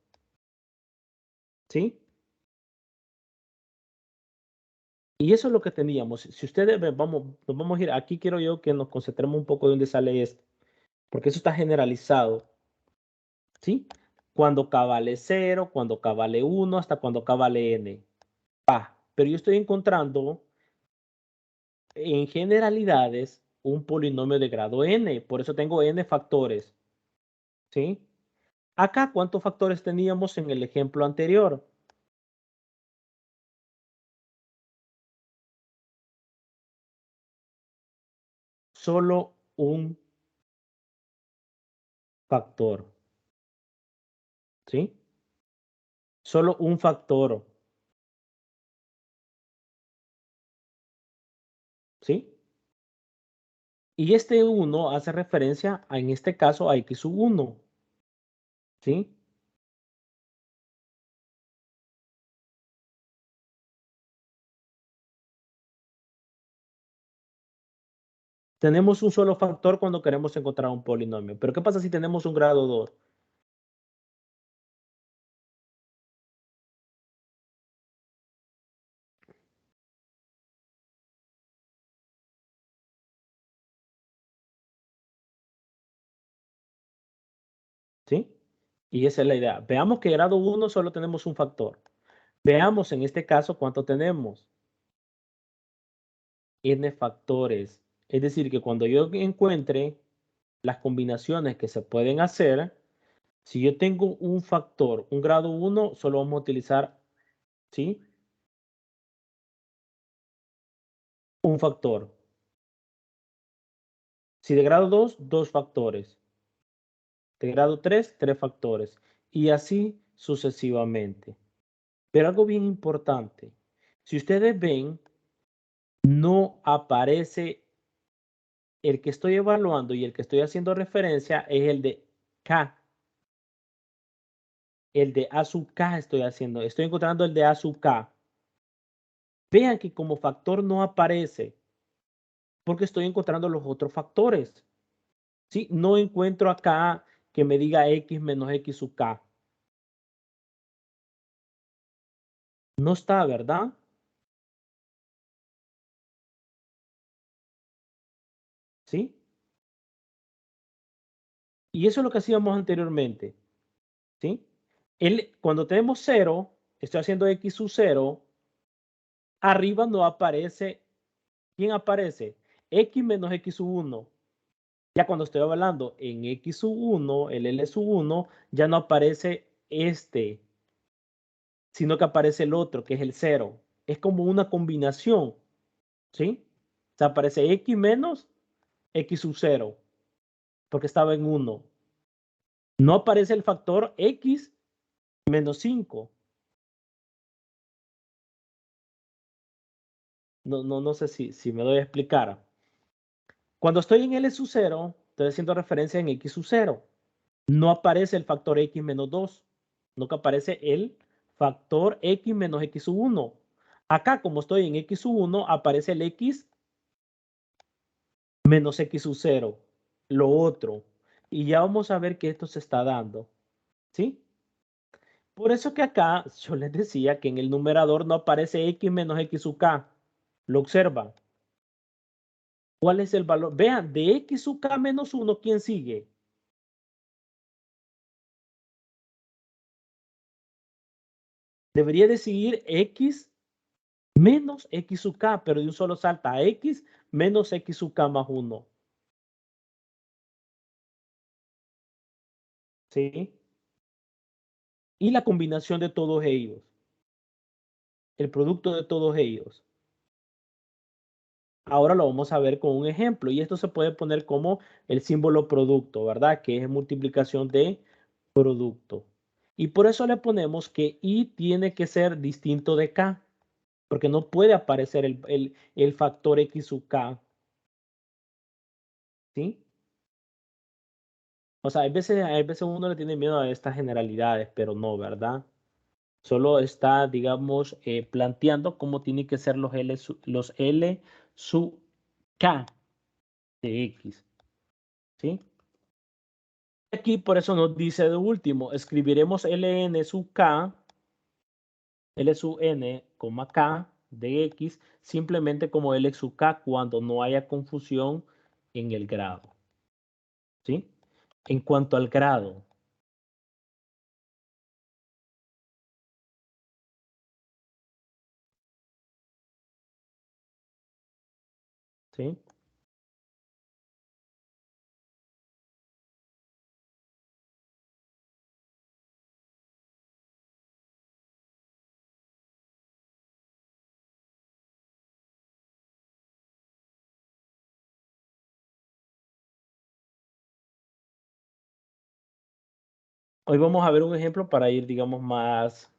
¿Sí? Y eso es lo que teníamos. Si ustedes ven, nos vamos a ir, aquí quiero yo que nos concentremos un poco de dónde sale esto, porque eso está generalizado. ¿Sí? Cuando k vale 0, cuando k vale 1, hasta cuando k vale n. Pero yo estoy encontrando en generalidades un polinomio de grado n, por eso tengo n factores, ¿sí? Acá, ¿cuántos factores teníamos en el ejemplo anterior? Solo un factor, ¿sí? Solo un factor, ¿sí? Y este 1 hace referencia, en este caso, a x sub 1, ¿sí? Tenemos un solo factor cuando queremos encontrar un polinomio. Pero ¿qué pasa si tenemos un grado 2? ¿Sí? Y esa es la idea. Veamos que grado 1 solo tenemos un factor. Veamos en este caso cuánto tenemos. N factores. Es decir, que cuando yo encuentre las combinaciones que se pueden hacer, si yo tengo un factor, un grado 1, solo vamos a utilizar, ¿sí? Un factor. Si de grado 2, dos factores. De grado 3, tres factores. Y así sucesivamente. Pero algo bien importante, si ustedes ven, no aparece el que estoy evaluando y el que estoy haciendo referencia es el de K. El de A sub K estoy encontrando el de A sub K. Vean que como factor no aparece porque estoy encontrando los otros factores. ¿Sí? No encuentro acá que me diga X menos X sub K. No está, ¿verdad? ¿Sí? Y eso es lo que hacíamos anteriormente. ¿Sí? Cuando tenemos 0, estoy haciendo X sub 0, arriba no aparece. ¿Quién aparece? X menos X sub 1. Ya cuando estoy hablando en X sub 1, el L sub 1, ya no aparece este, sino que aparece el otro, que es el 0. Es como una combinación, ¿sí? O sea, aparece X menos X sub 0, porque estaba en 1. No aparece el factor X menos 5. No sé si me doy a explicar. Cuando estoy en L sub 0, estoy haciendo referencia en X sub 0. No aparece el factor X menos 2, no que aparece el factor X menos X sub 1. Acá, como estoy en X sub 1, aparece el X menos X sub 0, lo otro. Y ya vamos a ver que esto se está dando, ¿sí? Por eso que acá yo les decía que en el numerador no aparece X menos X sub K. ¿Lo observan? ¿Cuál es el valor? Vean, de X sub K menos 1, ¿quién sigue? Debería de seguir X menos X sub K, pero de un solo salta a X menos X sub K más 1. ¿Sí? Y la combinación de todos ellos. El producto de todos ellos. Ahora lo vamos a ver con un ejemplo. Y esto se puede poner como el símbolo producto, ¿verdad? Que es multiplicación de producto. Y por eso le ponemos que I tiene que ser distinto de K. Porque no puede aparecer el factor X sub K. ¿Sí? O sea, hay veces uno le tiene miedo a estas generalidades, pero no, ¿verdad? Solo está, digamos, planteando cómo tienen que ser los L sub K de X. ¿Sí? Aquí por eso nos dice de último, escribiremos Ln sub K, L sub N, K de X, simplemente como L sub K cuando no haya confusión en el grado. ¿Sí? En cuanto al grado, ¿sí? Hoy vamos a ver un ejemplo para ir, digamos, más,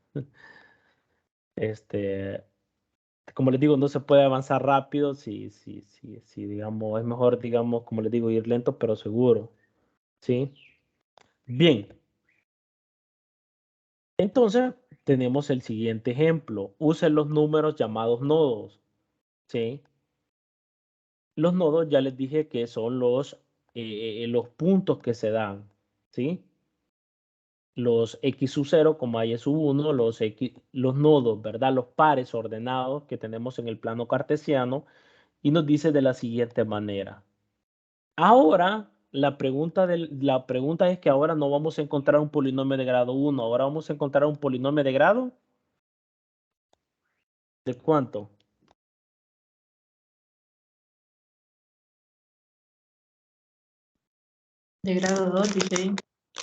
como les digo, no se puede avanzar rápido si, digamos, es mejor, digamos, como les digo, ir lento pero seguro, ¿sí? Bien, entonces tenemos el siguiente ejemplo. Use los números llamados nodos, ¿sí? Los nodos ya les dije que son los puntos que se dan, ¿sí? Los X sub 0, como Y sub 1, los nodos, ¿verdad? Los pares ordenados que tenemos en el plano cartesiano, y nos dice de la siguiente manera. Ahora, la pregunta es que ahora no vamos a encontrar un polinomio de grado 1, ahora vamos a encontrar un polinomio de grado ¿de cuánto? De grado 2, dice ahí.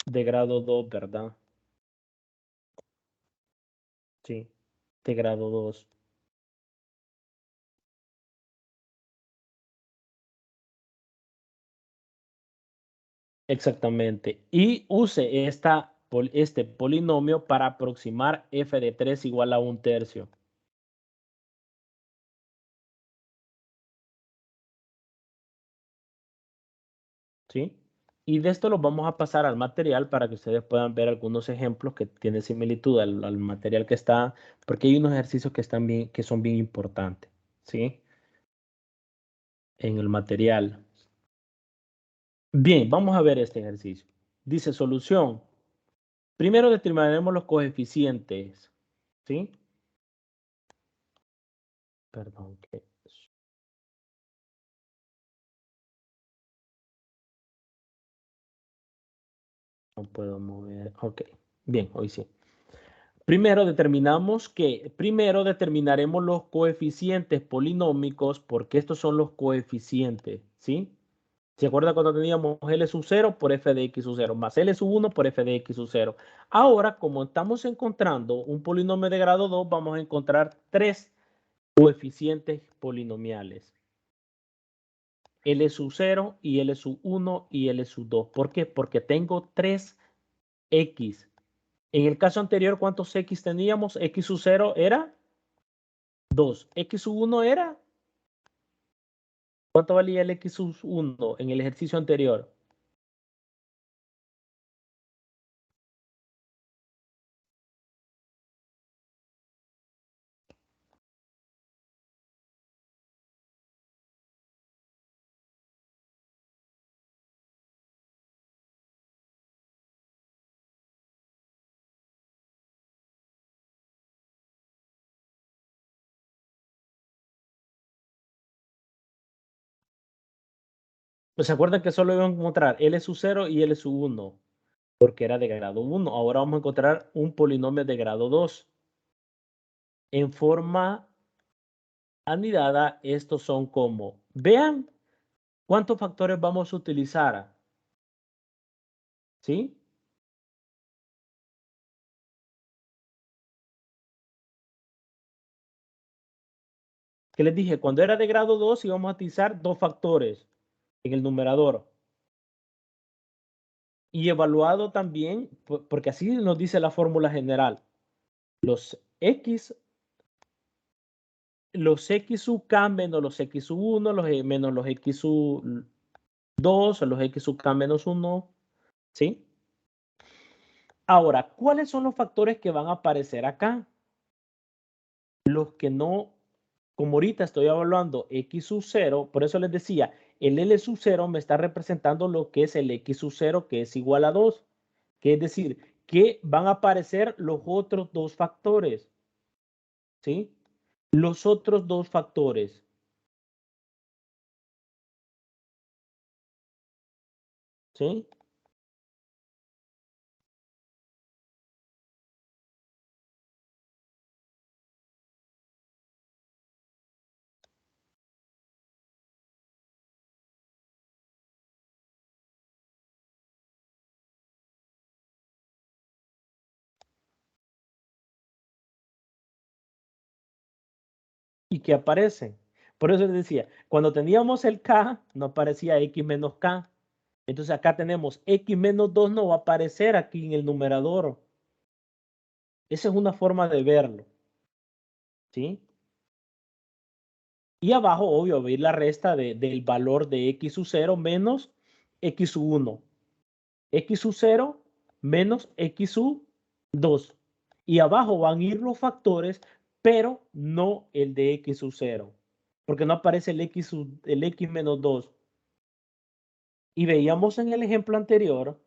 De grado 2, ¿verdad? Sí, de grado 2. Exactamente. Y use esta este polinomio para aproximar f de 3 igual a 1/3. ¿Sí? Y de esto lo vamos a pasar al material para que ustedes puedan ver algunos ejemplos que tienen similitud al material que está, porque hay unos ejercicios que están bien, que son bien importantes, ¿sí? En el material. Bien, vamos a ver este ejercicio. Dice solución. Primero determinaremos los coeficientes, ¿sí? Perdón, que no puedo mover. Ok, bien, hoy sí. Primero determinaremos los coeficientes polinómicos porque estos son los coeficientes, ¿sí? ¿Se acuerda cuando teníamos L sub 0 por f de x sub 0 más L sub 1 por f de x sub 0? Ahora, como estamos encontrando un polinomio de grado 2, vamos a encontrar tres coeficientes polinomiales. L sub 0 y L sub 1 y L sub 2. ¿Por qué? Porque tengo 3 X. En el caso anterior, ¿cuántos X teníamos? X sub 0 era 2. X sub 1 era. ¿Cuánto valía el X sub 1 en el ejercicio anterior? Pues se acuerdan que solo iban a encontrar L sub 0 y L sub 1, porque era de grado 1. Ahora vamos a encontrar un polinomio de grado 2. En forma anidada, estos son como, vean cuántos factores vamos a utilizar. ¿Sí? Que les dije, cuando era de grado 2 íbamos a utilizar 2 factores en el numerador. Y evaluado también, porque así nos dice la fórmula general. Los X sub K menos los X sub 1, menos los X sub 2 o los X sub K menos 1. ¿Sí? Ahora, ¿cuáles son los factores que van a aparecer acá? Los que no, como ahorita estoy evaluando X sub 0, por eso les decía, el L sub 0 me está representando lo que es el X sub 0, que es igual a 2. Que es decir, que van a aparecer los otros dos factores. ¿Sí? Los otros dos factores. ¿Sí? ¿Y qué aparecen? Por eso les decía, cuando teníamos el K, no aparecía X menos K. Entonces acá tenemos X menos 2 no va a aparecer aquí en el numerador. Esa es una forma de verlo. ¿Sí? Y abajo, obvio, veis la resta del valor de X sub 0 menos X sub 1. X sub 0 menos X sub 2. Y abajo van a ir los factores, pero no el de X sub 0. Porque no aparece el X menos 2. Y veíamos en el ejemplo anterior,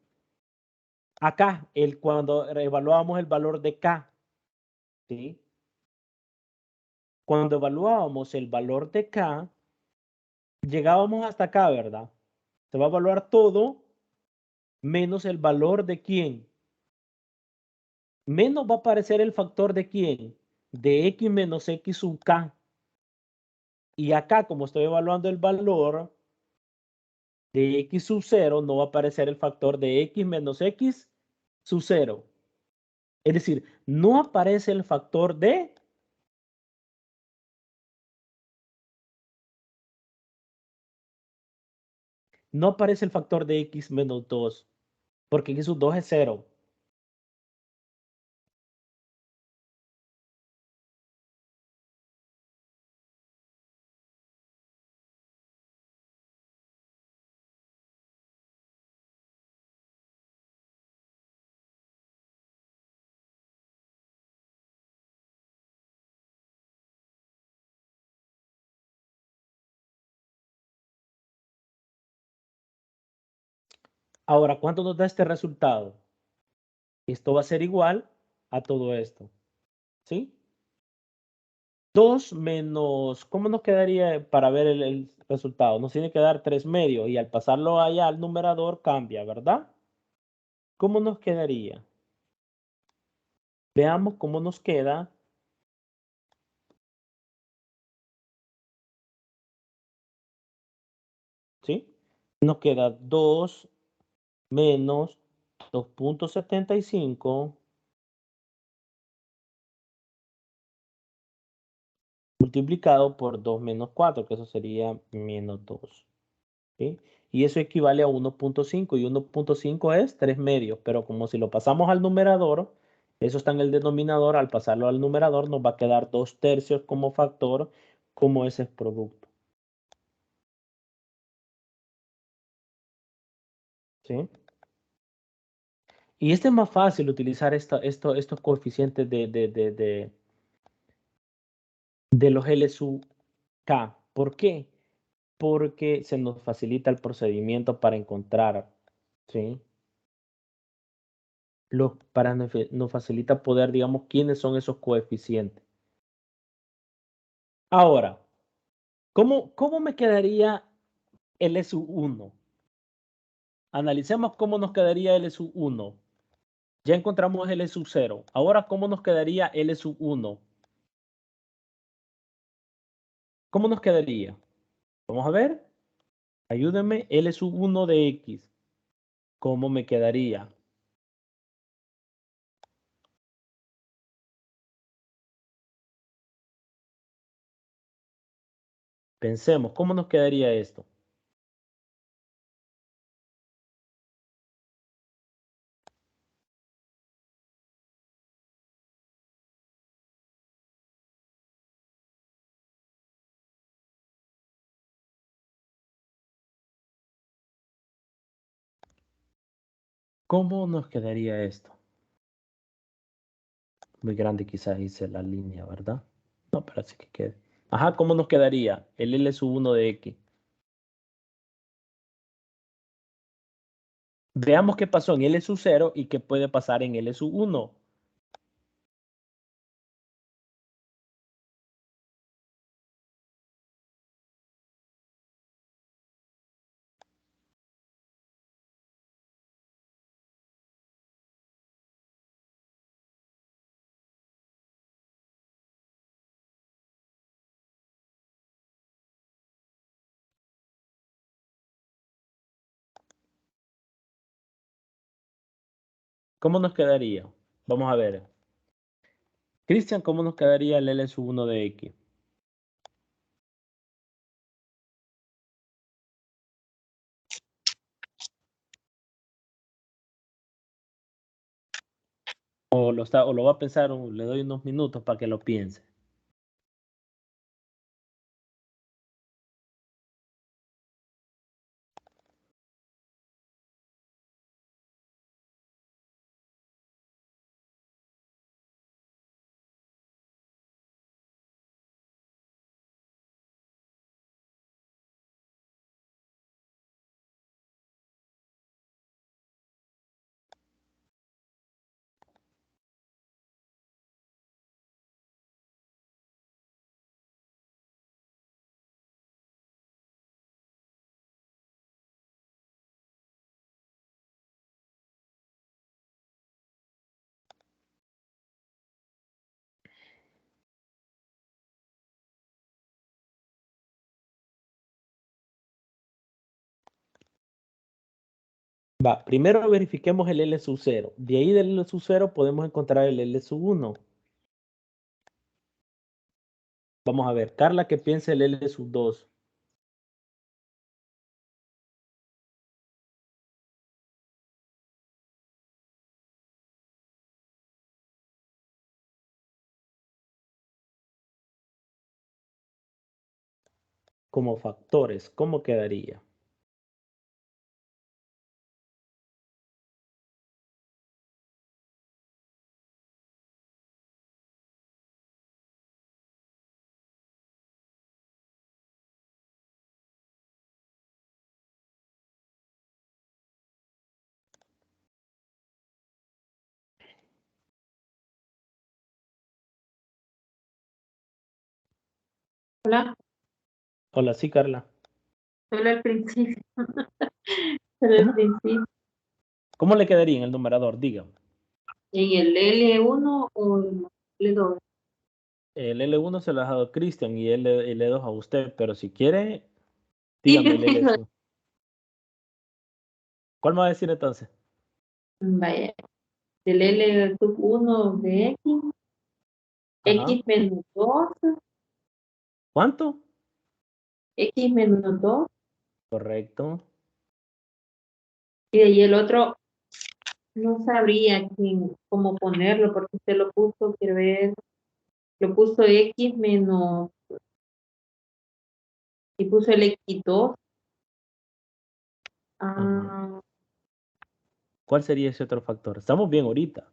acá, cuando evaluábamos el valor de K, ¿sí? Cuando evaluábamos el valor de K, llegábamos hasta acá, ¿verdad? Se va a evaluar todo menos el valor de quién. Menos va a aparecer el factor de quién. De X menos X sub K. Y acá, como estoy evaluando el valor de X sub 0, no va a aparecer el factor de X menos X sub 0. Es decir, no aparece el factor de... No aparece el factor de X menos 2. Porque X sub 2 es 0. Ahora, ¿cuánto nos da este resultado? Esto va a ser igual a todo esto, ¿sí? 2 menos, ¿cómo nos quedaría para ver el resultado? Nos tiene que dar 3 medios y al pasarlo allá al numerador cambia, ¿verdad? ¿Cómo nos quedaría? Veamos cómo nos queda. ¿Sí? Nos queda 2 menos 2.75 multiplicado por 2 menos 4, que eso sería menos 2. ¿Sí? Y eso equivale a 1.5 y 1.5 es 3 medios, pero como si lo pasamos al numerador, eso está en el denominador, al pasarlo al numerador nos va a quedar 2/3 como factor, como ese es producto. ¿Sí? Y este es más fácil utilizar estos coeficientes de los LSU-K. ¿Por qué? Porque se nos facilita el procedimiento para encontrar, ¿sí? Nos facilita poder, digamos, quiénes son esos coeficientes. Ahora, ¿cómo me quedaría el SU1? Analicemos cómo nos quedaría el SU1. Ya encontramos el SU0. Ahora, ¿cómo nos quedaría el SU1? ¿Cómo nos quedaría? Vamos a ver. Ayúdenme. LSU1 de X. ¿Cómo me quedaría? Pensemos, ¿cómo nos quedaría esto? ¿Cómo nos quedaría esto? Muy grande quizás hice la línea, ¿verdad? No, pero así que quede. Ajá, ¿cómo nos quedaría el L1 de X? Veamos qué pasó en L0 y qué puede pasar en L1. ¿Cómo nos quedaría? Vamos a ver. Cristian, ¿cómo nos quedaría el L1 de X? O lo va a pensar, le doy unos minutos para que lo piense. Va, primero verifiquemos el L sub 0. De ahí del L sub 0 podemos encontrar el L sub 1. Vamos a ver, Carla, ¿qué piensa el L sub 2? Como factores, ¿cómo quedaría? Hola, Hola, sí, Carla. solo al principio. Solo al ¿Cómo? principio. ¿Cómo le quedaría en el numerador? Dígame. ¿En el L1 o el L2? El L1 se lo ha dejado Cristian y el L2 a usted, pero si quiere, Sí, dígame yo el tengo. L1. ¿Cuál me va a decir entonces? Vaya, del L sub 1 de X, Ajá. X menos 2, ¿Cuánto? X menos 2, Correcto. y de ahí el otro no sabría cómo ponerlo, porque usted lo puso, quiero ver, lo puso X menos, y puso el X2. Ajá. Ah, ¿Cuál sería ese otro factor? Estamos bien ahorita.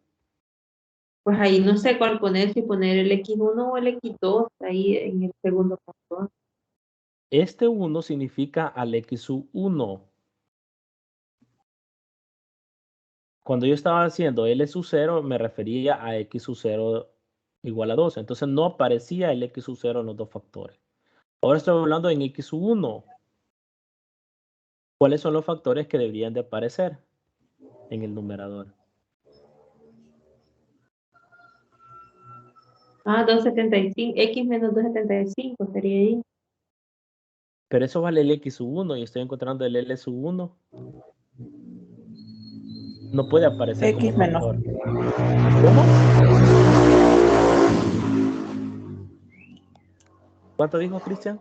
pues ahí no sé cuál poner, si poner el X1 o el X2, ahí en el segundo factor. Este 1 significa al X sub 1. Cuando yo estaba haciendo L sub 0, me refería a X sub 0 igual a 2. Entonces no aparecía el X sub 0 en los dos factores. Ahora estoy hablando en X sub 1. ¿Cuáles son los factores que deberían de aparecer en el numerador? Ah, 275, X menos 275 sería ahí. Pero eso vale el X sub 1 y estoy encontrando el L sub 1. No puede aparecer como X menos, factor. ¿Cómo? ¿Cuánto dijo Cristian?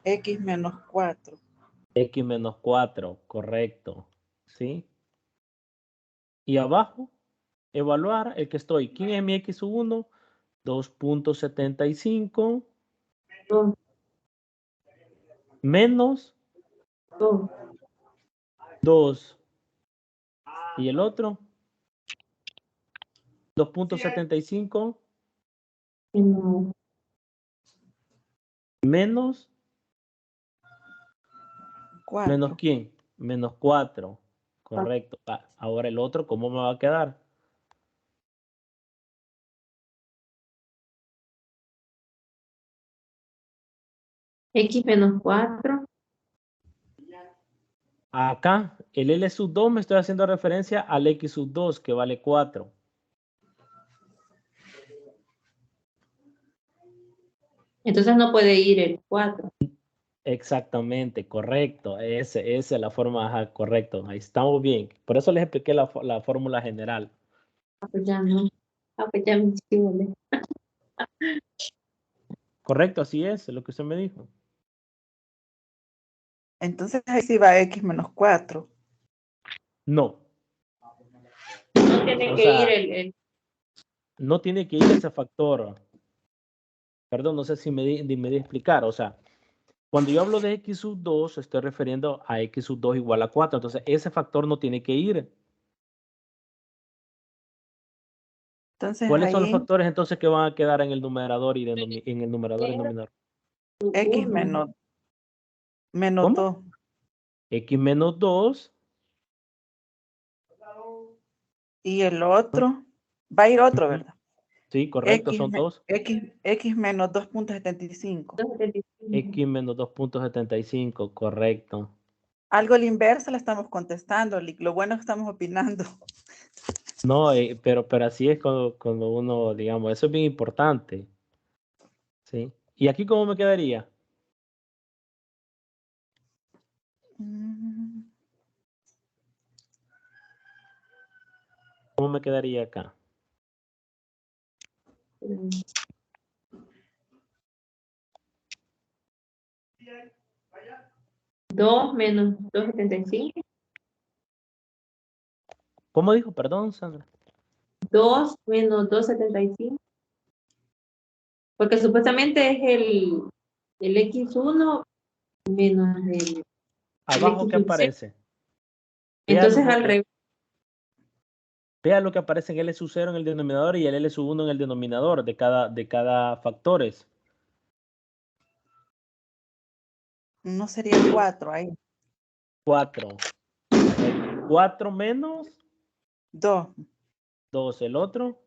X menos 4. X menos 4, correcto. ¿Sí? Y abajo, evaluar el que estoy. ¿Quién es mi X sub 1? 2.75 2, menos 2, 2. ¿Y el otro? 2.75 menos menos, ¿menos 4. quién? Menos 4. 4. Correcto. Ahora el otro, ¿cómo me va a quedar? X menos 4. Acá, el L sub 2 me estoy haciendo referencia al X sub 2, que vale 4. Entonces no puede ir el 4. Exactamente, correcto. Esa es la forma, ajá, correcto. Ahí estamos bien. Por eso les expliqué la fórmula general. Ah, pues ya no. Ah, pues ya me equivoqué. Correcto, así es lo que usted me dijo. Entonces ahí sí va X menos 4. No, No tiene o que ir sea, el no tiene que ir ese factor. Perdón, no sé si me di a explicar. O sea, cuando yo hablo de X sub 2, estoy refiriendo a X sub 2 igual a 4. Entonces, ese factor no tiene que ir. Entonces ¿Cuáles son los ahí factores entonces que van a quedar en el numerador y en el numerador y denominador? X 1. menos ¿Cómo? 2. X menos 2. Y el otro, va a ir otro, ¿verdad? Sí, correcto, son 2. X menos 2.75. X menos 2.75, correcto. Algo a la inversa le estamos contestando, Lick. Lo bueno es que estamos opinando. No, pero así es cuando uno, digamos, eso es bien importante. ¿Sí? ¿Y aquí cómo me quedaría? Mm, ¿Cómo me quedaría acá? 2 menos 275. ¿Cómo dijo? Perdón, Sandra. 2 menos 275. Porque supuestamente es el X1 menos el Abajo, X ¿qué sub 0. aparece? Vea Entonces al revés. vea lo que aparece en el L sub 0 en el denominador y el L sub 1 en el denominador de cada factores. no sería 4 ahí. 4. Correcto. 4 menos 2. 2. El otro,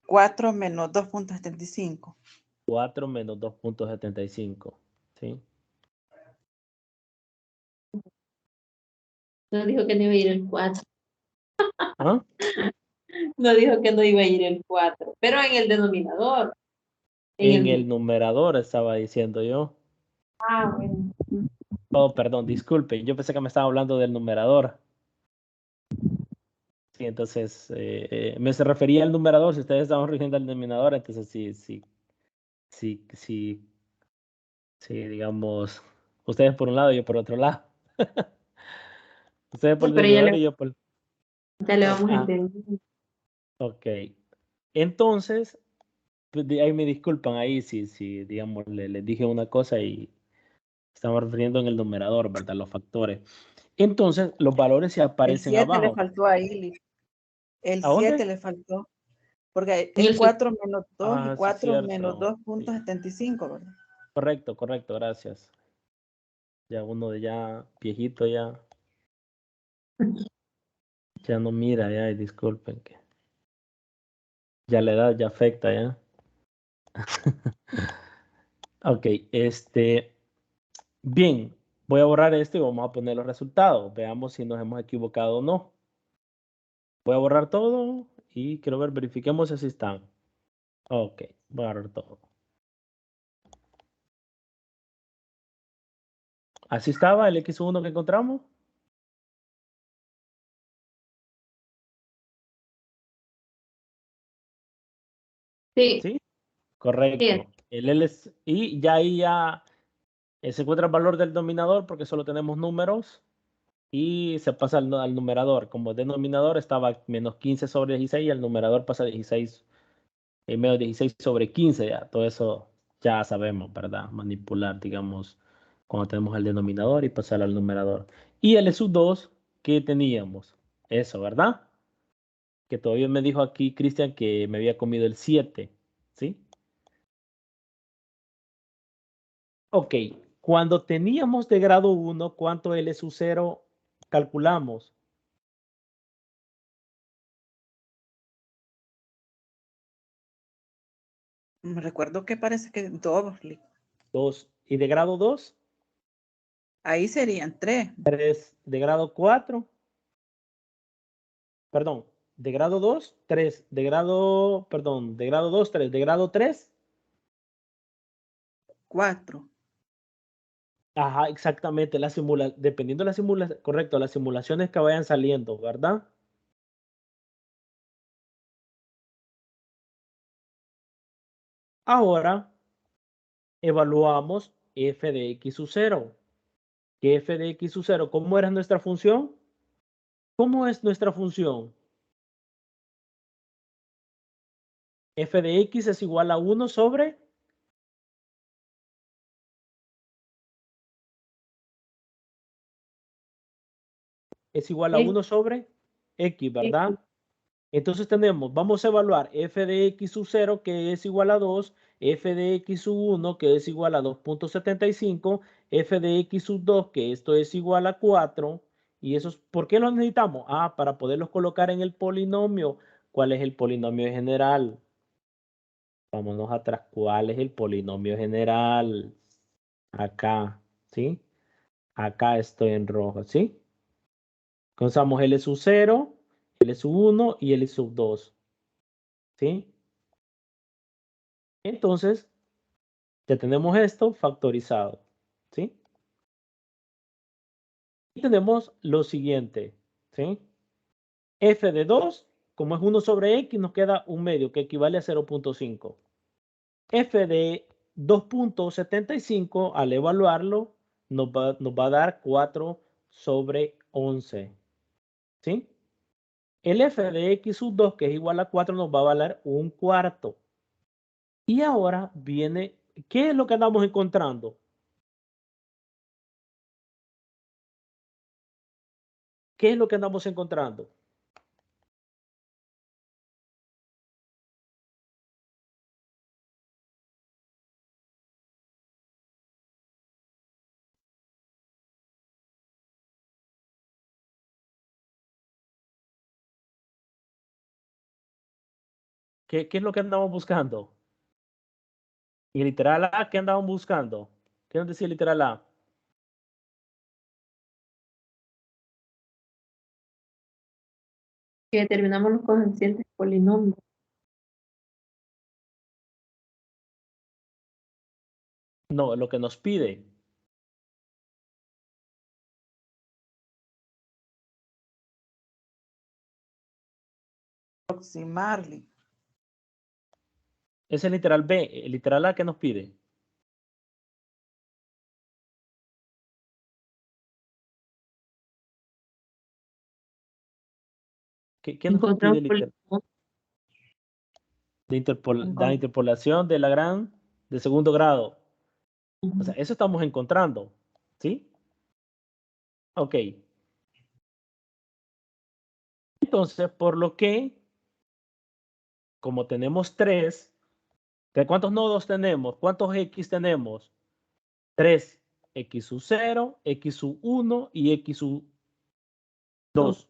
4 menos 2.75. 4 menos 2.75. ¿Sí? No dijo que no iba a ir el 4. ¿Ah? No dijo que no iba a ir el 4. Pero en el denominador. En el numerador estaba diciendo yo. Bueno. Oh, perdón, disculpe. Yo pensé que me estaba hablando del numerador. Sí, entonces me se refería al numerador. Si ustedes estaban rigiendo al denominador, entonces sí, digamos, ustedes por un lado y yo por otro lado. Ustedes por el Pero ya denominador le, y yo por... ya le vamos a Ah, entender. ok. Entonces, pues, ahí me disculpan ahí si digamos, les dije una cosa y estamos refiriendo en el numerador, ¿verdad? Los factores. Entonces, los valores se El aparecen 7 le abajo. faltó ahí, Liz. El ¿A 7 dónde? le faltó. Porque Y es el 4 menos 2 y Ah, sí, 4 menos cierto. Sí. 2.75, ¿verdad? Correcto, correcto, gracias. Ya uno de ya viejito ya no mira, ya, y disculpen que ya la edad ya afecta, ya. Ok, bien, voy a borrar esto y vamos a poner los resultados. Veamos si nos hemos equivocado o no. Voy a borrar todo y quiero ver, verifiquemos si así están. Ok, voy a borrar todo. Así estaba el X1 que encontramos. Sí, Sí, sí. correcto. El L y ya ahí ya se encuentra el valor del denominador porque solo tenemos números y se pasa al numerador. Como denominador estaba menos 15 sobre 16 y el numerador pasa 16, menos 16 sobre 15. Ya. Todo eso ya sabemos, ¿verdad? Manipular, digamos, cuando tenemos el denominador y pasar al numerador. Y el sub 2, ¿qué teníamos? Eso, ¿verdad? Que todavía me dijo aquí Cristian que me había comido el 7, ¿sí? Ok, cuando teníamos de grado 1, ¿cuánto L sub 0 calculamos? Me recuerdo que parece que doble. 2. ¿Y de grado 2? Ahí serían 3. 3. De grado 4, perdón, de grado 2, 3. De grado, perdón, de grado 2, 3. De grado 3, 4. ajá, exactamente, dependiendo de la simulación, correcto, las simulaciones que vayan saliendo, ¿verdad? Ahora evaluamos f de x sub 0. ¿Qué f de x sub 0? ¿Cómo era nuestra función? ¿Cómo es nuestra función? F de x es igual a 1 sobre, es igual a X, 1 sobre x, X. ¿verdad? Entonces tenemos, vamos a evaluar f de x sub 0 que es igual a 2, f de x sub 1 que es igual a 2.75, f de x sub 2 que esto es igual a 4. ¿Y eso por qué lo necesitamos? Ah, para poderlos colocar en el polinomio. ¿Cuál es el polinomio general? Vámonos atrás. ¿Cuál es el polinomio general? Acá, ¿sí? Acá estoy en rojo, ¿sí? Usamos L sub 0, L sub 1 y L sub 2, ¿sí? Entonces, ya tenemos esto factorizado, ¿sí? Y tenemos lo siguiente, ¿sí? F de 2, como es 1 sobre X, nos queda un medio que equivale a 0.5. F de 2.75, al evaluarlo, nos va a dar 4 sobre 11, ¿sí? El F de X sub 2, que es igual a 4, nos va a valer un cuarto. Y ahora viene, ¿qué es lo que andamos encontrando? ¿Qué es lo que andamos encontrando? ¿Qué es lo que andamos buscando? Y el literal A, ¿qué andaban buscando? ¿Qué nos decía el literal A? Que determinamos los coeficientes polinomios. No, lo que nos pide. Aproximarle. Es el literal B. El literal A, ¿qué nos pide? ¿Qué nos Encontrar pide un el literal? polinomio. La interpolación de Lagrange de segundo grado. O sea, Ujú. eso estamos encontrando. ¿Sí? Ok. Entonces, por lo que, como tenemos 3, ¿de cuántos nodos tenemos? ¿Cuántos X tenemos? 3. X sub 0, X sub 1 y X sub 2.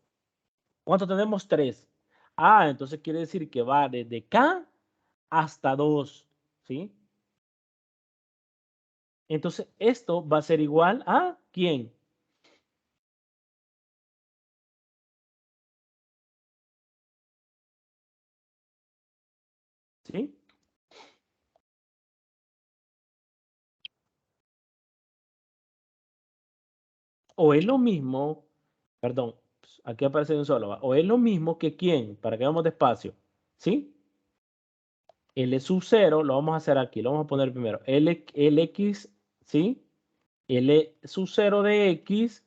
¿Cuántos tenemos? 3. Ah, entonces quiere decir que va desde K hasta 2. ¿Sí? Entonces, esto va a ser igual a ¿quién? ¿Sí? O es lo mismo, perdón, aquí aparece un solo, ¿va? O es lo mismo que ¿quién? Para que vamos despacio. ¿Sí? L sub 0 lo vamos a hacer aquí, lo vamos a poner primero. X, ¿sí? L sub 0 de X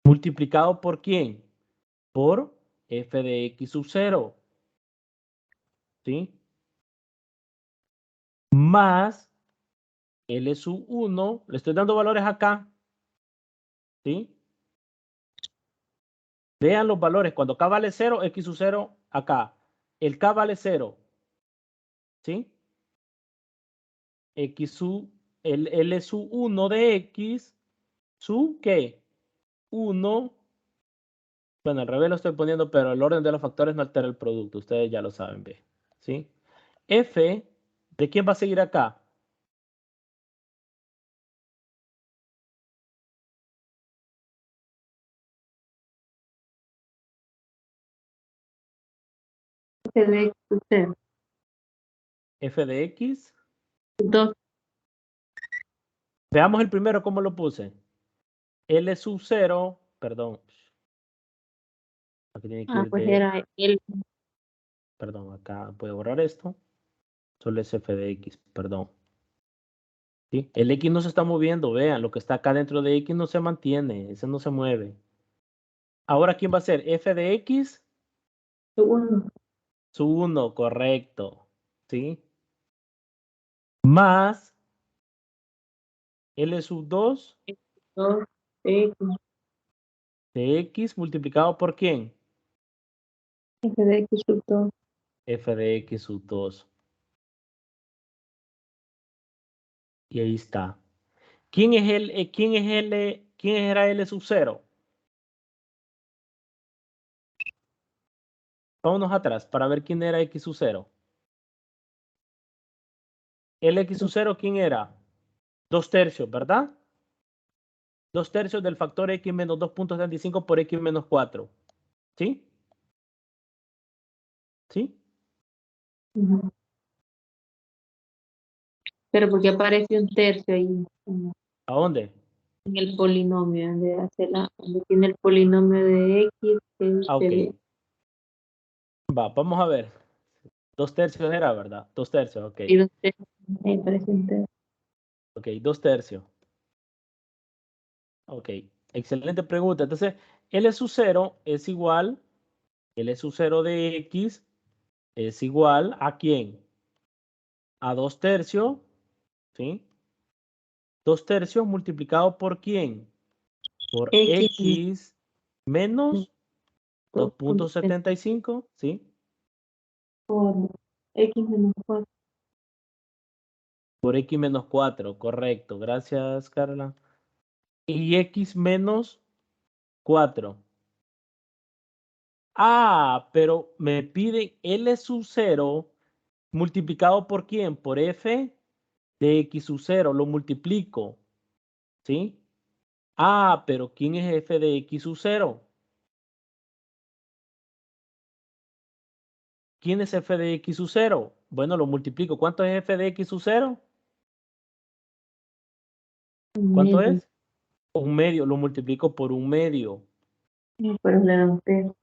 multiplicado por ¿quién? Por f de X sub 0. ¿Sí? Más L sub 1, le estoy dando valores acá. ¿Sí? Vean los valores, cuando K vale 0, X sub 0 acá. El K vale 0. ¿Sí? X sub, el L sub 1 de X, sub ¿qué? 1. Bueno, al revés lo estoy poniendo, pero el orden de los factores no altera el producto. Ustedes ya lo saben, ¿ve? ¿Sí? F, ¿de quién va a seguir acá? F de X sub 0. F de X. 2. Veamos el primero, ¿cómo lo puse? L sub 0, perdón. Aquí tiene que ir Pues de, era el. perdón, acá puedo borrar esto. Solo es F de X, perdón. ¿Sí? El X no se está moviendo, vean, lo que está acá dentro de X no se mantiene, ese no se mueve. Ahora, ¿quién va a ser? F de X, Segundo. su 1, correcto. ¿Sí? Más L sub 2 2. X. de X multiplicado por ¿quién? F de X sub 2. F de X sub 2. Y ahí está. ¿Quién es quién era L sub 0? Vámonos atrás para ver quién era X sub 0. El X sub 0, ¿quién era? 2 tercios, ¿verdad? 2 tercios del factor X menos 2.75 por X menos 4. ¿Sí? ¿Sí? Ujú. Pero porque aparece un tercio ahí ¿A dónde? en el polinomio, donde tiene el polinomio de X, que Ah, ok. se ve. Vamos a ver. 2 tercios era, ¿verdad? 2 tercios, ok. Y dos tercios, ahí aparece un tercio. Ok, 2 tercios. Ok, excelente pregunta. Entonces, L sub 0 es igual, L sub 0 de X es igual a ¿quién? A 2 tercios, ¿sí? 2 tercios multiplicado por ¿quién? Por X X menos 2.75 2.75, ¿sí? por X menos 4. Por X menos 4, correcto. Gracias, Carla. Y X menos 4. Ah, pero me piden L sub 0 multiplicado por ¿quién? Por F de x sub 0, lo multiplico, ¿sí? Ah, pero ¿quién es f de x sub 0? ¿Quién es f de x sub 0? Bueno, lo multiplico. ¿Cuánto es f de x sub 0? Un ¿Cuánto medio. es? Un medio, lo multiplico por un medio. Pero le da un cero.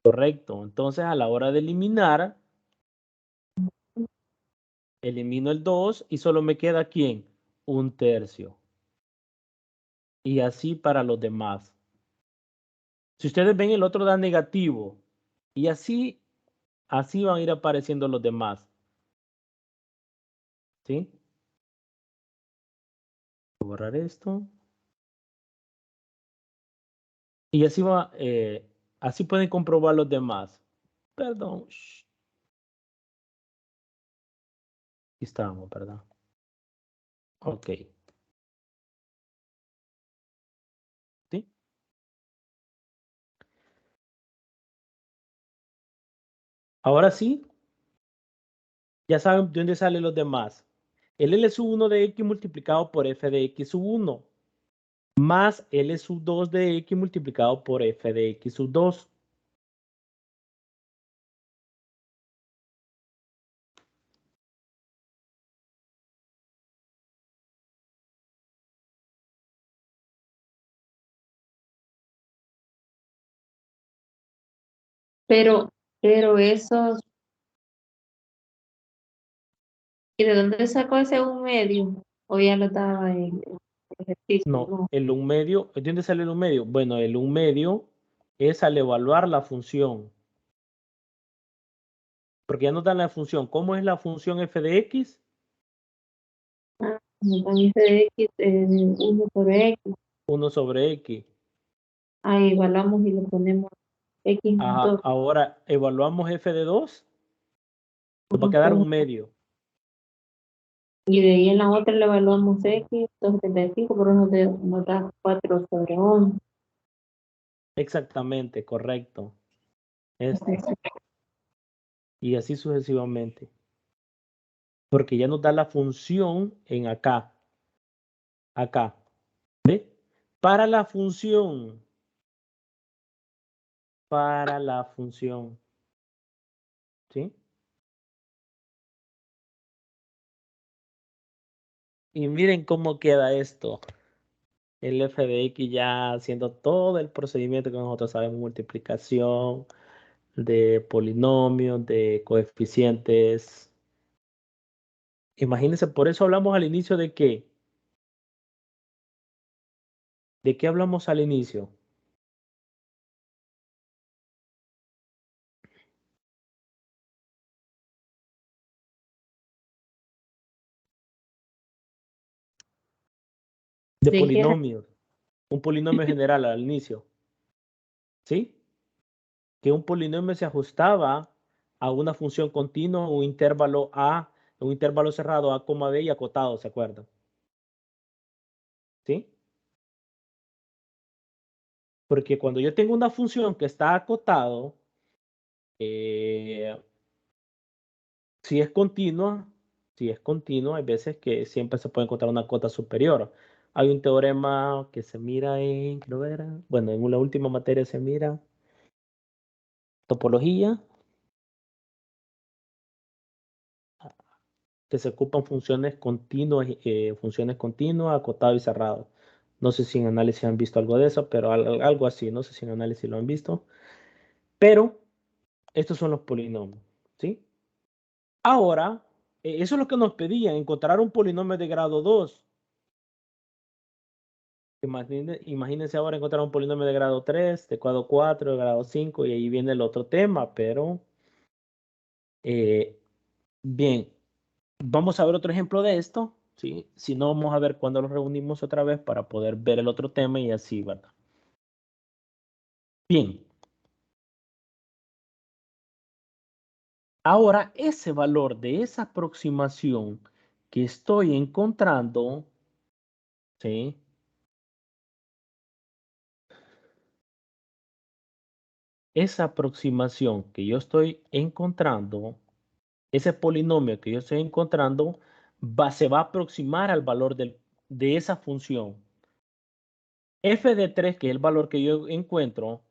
Correcto. Entonces, a la hora de eliminar, elimino el 2 y solo me queda ¿quién? Un tercio. Y así para los demás. Si ustedes ven, el otro da negativo. Y así van a ir apareciendo los demás. ¿Sí? Voy a borrar esto. Y así va, así pueden comprobar los demás. Perdón. Shh. Aquí estamos, ¿verdad? Ok. ¿Sí? Ahora sí, ya saben de dónde salen los demás. El L sub 1 de X multiplicado por F de X sub 1 más L sub 2 de X multiplicado por F de X sub 2. Pero esos, ¿y de dónde sacó ese un medio? O ya lo daba en el ejercicio, No, ¿no? el 1 medio, ¿de dónde sale el 1 medio? Bueno, el 1 medio es al evaluar la función. Porque ya nos dan la función. ¿Cómo es la función f de x? Ah, nos dan ese de X, 1 por X. 1 sobre x. Ahí igualamos y le ponemos X más Ajá, 2. ahora evaluamos f de 2. Nos va a quedar Entonces, 1 medio. y de ahí en la otra le evaluamos X, 275, por eso nos da 4 sobre 11. Exactamente, correcto. Esto. Y así sucesivamente. Porque ya nos da la función en acá. Acá. ¿Ve? Para la función. Para la función. ¿Sí? Y miren cómo queda esto. El f de x ya haciendo todo el procedimiento que nosotros sabemos, multiplicación de polinomios, de coeficientes. Imagínense, por eso hablamos al inicio de qué. ¿De qué hablamos al inicio? De ¿De qué era? polinomios. Un polinomio general al inicio. ¿Sí? Que un polinomio se ajustaba a una función continua, un intervalo A, un intervalo cerrado A, B y acotado, ¿se acuerdan? ¿Sí? Porque cuando yo tengo una función que está acotado, si es continua, hay veces que siempre se puede encontrar una cota superior. Hay un teorema que se mira en, creo que era, bueno, en la última materia se mira topología, que se ocupan funciones continuas, acotado y cerrado. No sé si en análisis han visto algo de eso, pero algo así, no sé si en análisis lo han visto. Pero estos son los polinomios, ¿sí? Ahora, eso es lo que nos pedían, encontrar un polinomio de grado 2. Imagínense ahora encontrar un polinomio de grado 3, de grado 4, de grado 5, y ahí viene el otro tema, pero bien, vamos a ver otro ejemplo de esto, ¿sí? Si no, vamos a ver cuándo los reunimos otra vez para poder ver el otro tema y así, ¿verdad? Bien, ahora ese valor de esa aproximación que estoy encontrando, ¿sí? Esa aproximación que yo estoy encontrando, ese polinomio que yo estoy encontrando, se va a aproximar al valor de esa función. F de 3, que es el valor que yo encuentro,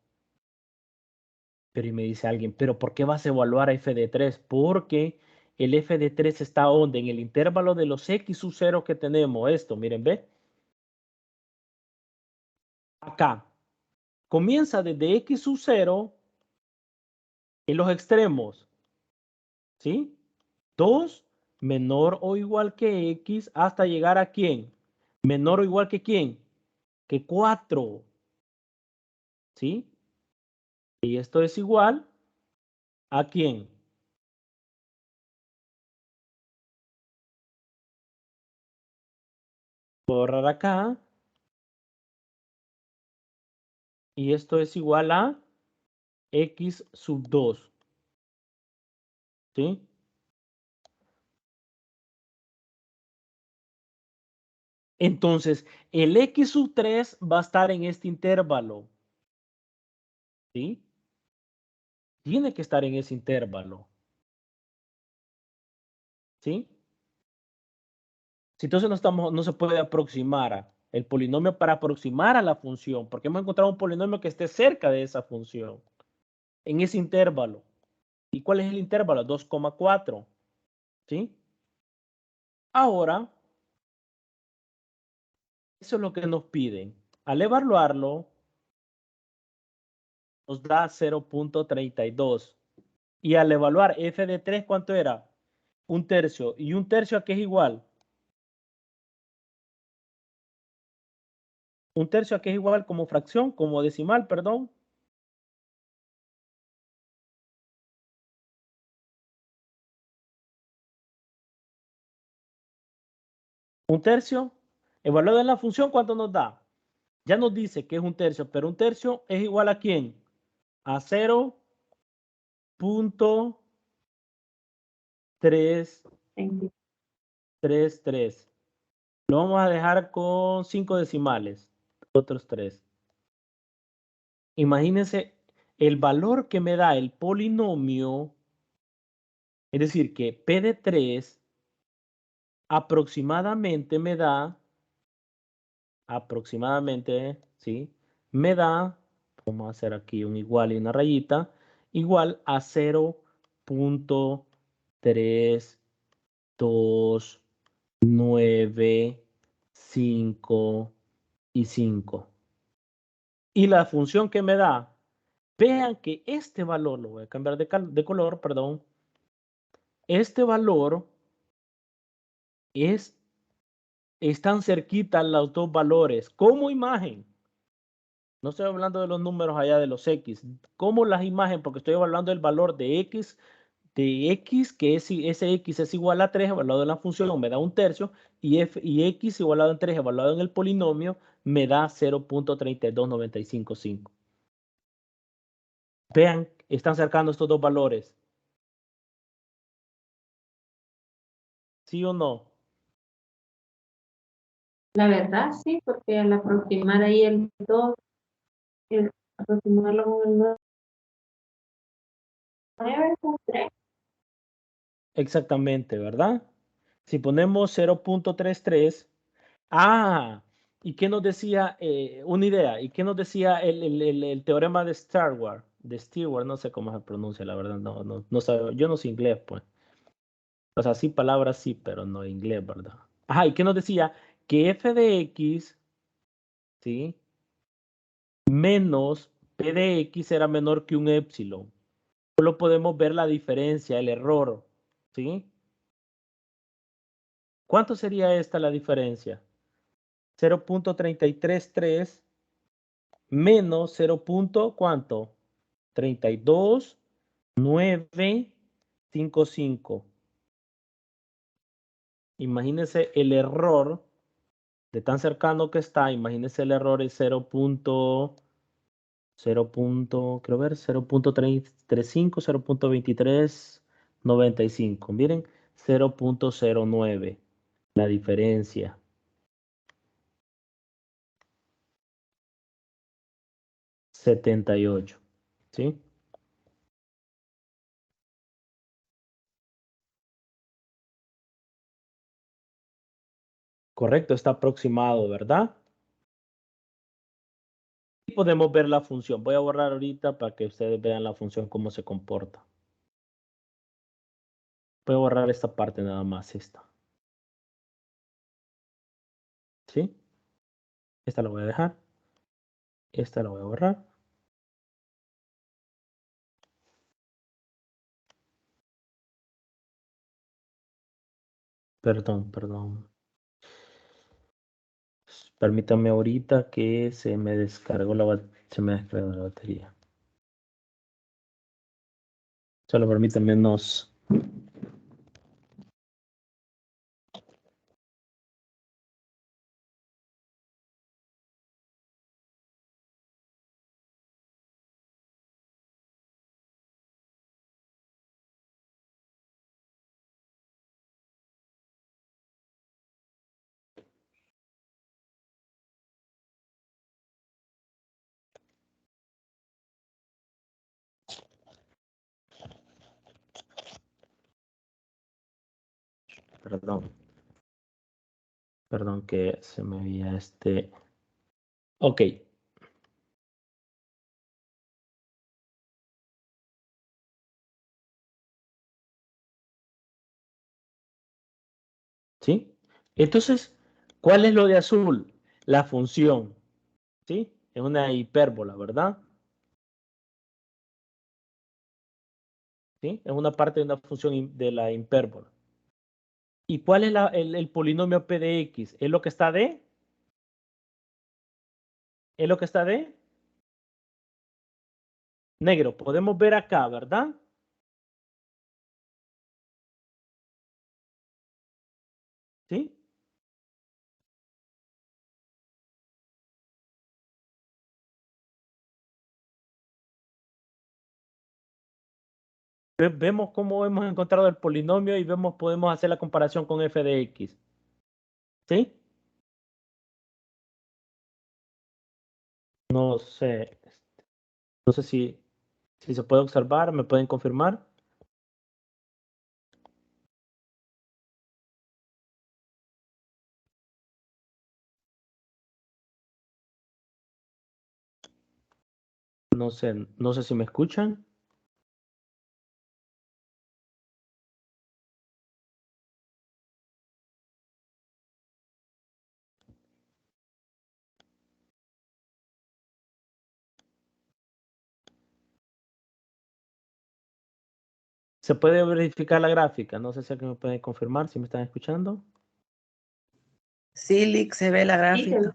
pero y me dice alguien, ¿pero por qué vas a evaluar a f de 3? Porque el f de 3 está donde en el intervalo de los x sub 0 que tenemos. Esto, miren, ¿ve? Acá. Comienza desde x sub 0 en los extremos. ¿Sí? 2 menor o igual que x hasta llegar a ¿quién? Menor o igual que ¿quién? Que 4. ¿Sí? Y esto es igual a ¿quién? Borrar acá. Y esto es igual a x sub 2. ¿Sí? Entonces, el x sub 3 va a estar en este intervalo. ¿Sí? Tiene que estar en ese intervalo. ¿Sí? Si entonces no se puede aproximar el polinomio para aproximar a la función, porque hemos encontrado un polinomio que esté cerca de esa función, en ese intervalo. ¿Y cuál es el intervalo? 2,4. ¿Sí? Ahora, eso es lo que nos piden. Al evaluarlo, nos da 0.32. Y al evaluar f de 3, ¿cuánto era? 1/3. ¿Y 1/3 a qué es igual? 1/3 a qué es igual como fracción, como decimal, perdón. 1/3. Evaluado en la función, ¿cuánto nos da? Ya nos dice que es 1/3, pero 1/3 es igual a ¿quién? A 0.333. Lo vamos a dejar con 5 decimales. Otros 3. Imagínense el valor que me da el polinomio. Es decir, que P de 3 aproximadamente me da, ¿sí? Me da, vamos a hacer aquí un igual y una rayita, igual a 0.329, 5 y 5. Y la función que me da, vean que este valor, lo voy a cambiar de color, perdón, este valor están cerquita los dos valores como imagen. No estoy hablando de los números allá de los X. Como las imágenes, porque estoy evaluando el valor de X, que ese X es igual a 3 evaluado en la función, me da 1/3, y X igualado en 3 evaluado en el polinomio, me da 0.32955. Vean, están cercando estos dos valores. ¿Sí o no? La verdad, sí, porque al aproximar ahí el 2, aproximarlo con el 9 es un 3. Exactamente, ¿verdad? Si ponemos 0.33, ¿y qué nos decía una idea? ¿Y qué nos decía el teorema de Stewart? De Stewart, no sé cómo se pronuncia, la verdad, no sabe, yo no sé inglés, pues. O sea, sí, palabras sí, pero no inglés, ¿verdad? ¿Y qué nos decía? Que f de x, ¿sí? Menos p de x era menor que un épsilon. Solo podemos ver la diferencia, el error, ¿sí? ¿Cuánto sería esta la diferencia? 0.333 menos 0. ¿Cuánto? 32,955. Imagínense el error de tan cercano que está. Imagínense el error es 0. Quiero ver, 0.335, 0.2395. Miren, 0.09. La diferencia. 78. ¿Sí? Correcto, está aproximado, ¿verdad? Y podemos ver la función. Voy a borrar ahorita para que ustedes vean la función, cómo se comporta. Voy a borrar esta parte nada más, esta. ¿Sí? Esta la voy a dejar. Esta la voy a borrar. Perdón. Permítame ahorita que se me descargó la batería. Solo permítame unos... Perdón que se me había este... Ok. ¿Sí? Entonces, ¿cuál es lo de azul? La función. ¿Sí? Es una hipérbola, ¿verdad? ¿Sí? Es una parte de una función de la hipérbola. ¿Y cuál es el polinomio P de X? ¿Es lo que está de? ¿Es lo que está de? Negro. Podemos ver acá, ¿verdad? ¿Sí? Vemos cómo hemos encontrado el polinomio y podemos hacer la comparación con f de x. ¿Sí? No sé. No sé si se puede observar, ¿me pueden confirmar? No sé si me escuchan. ¿Se puede verificar la gráfica? No sé si alguien me puede confirmar si me están escuchando. Sí, Lick, se ve la gráfica.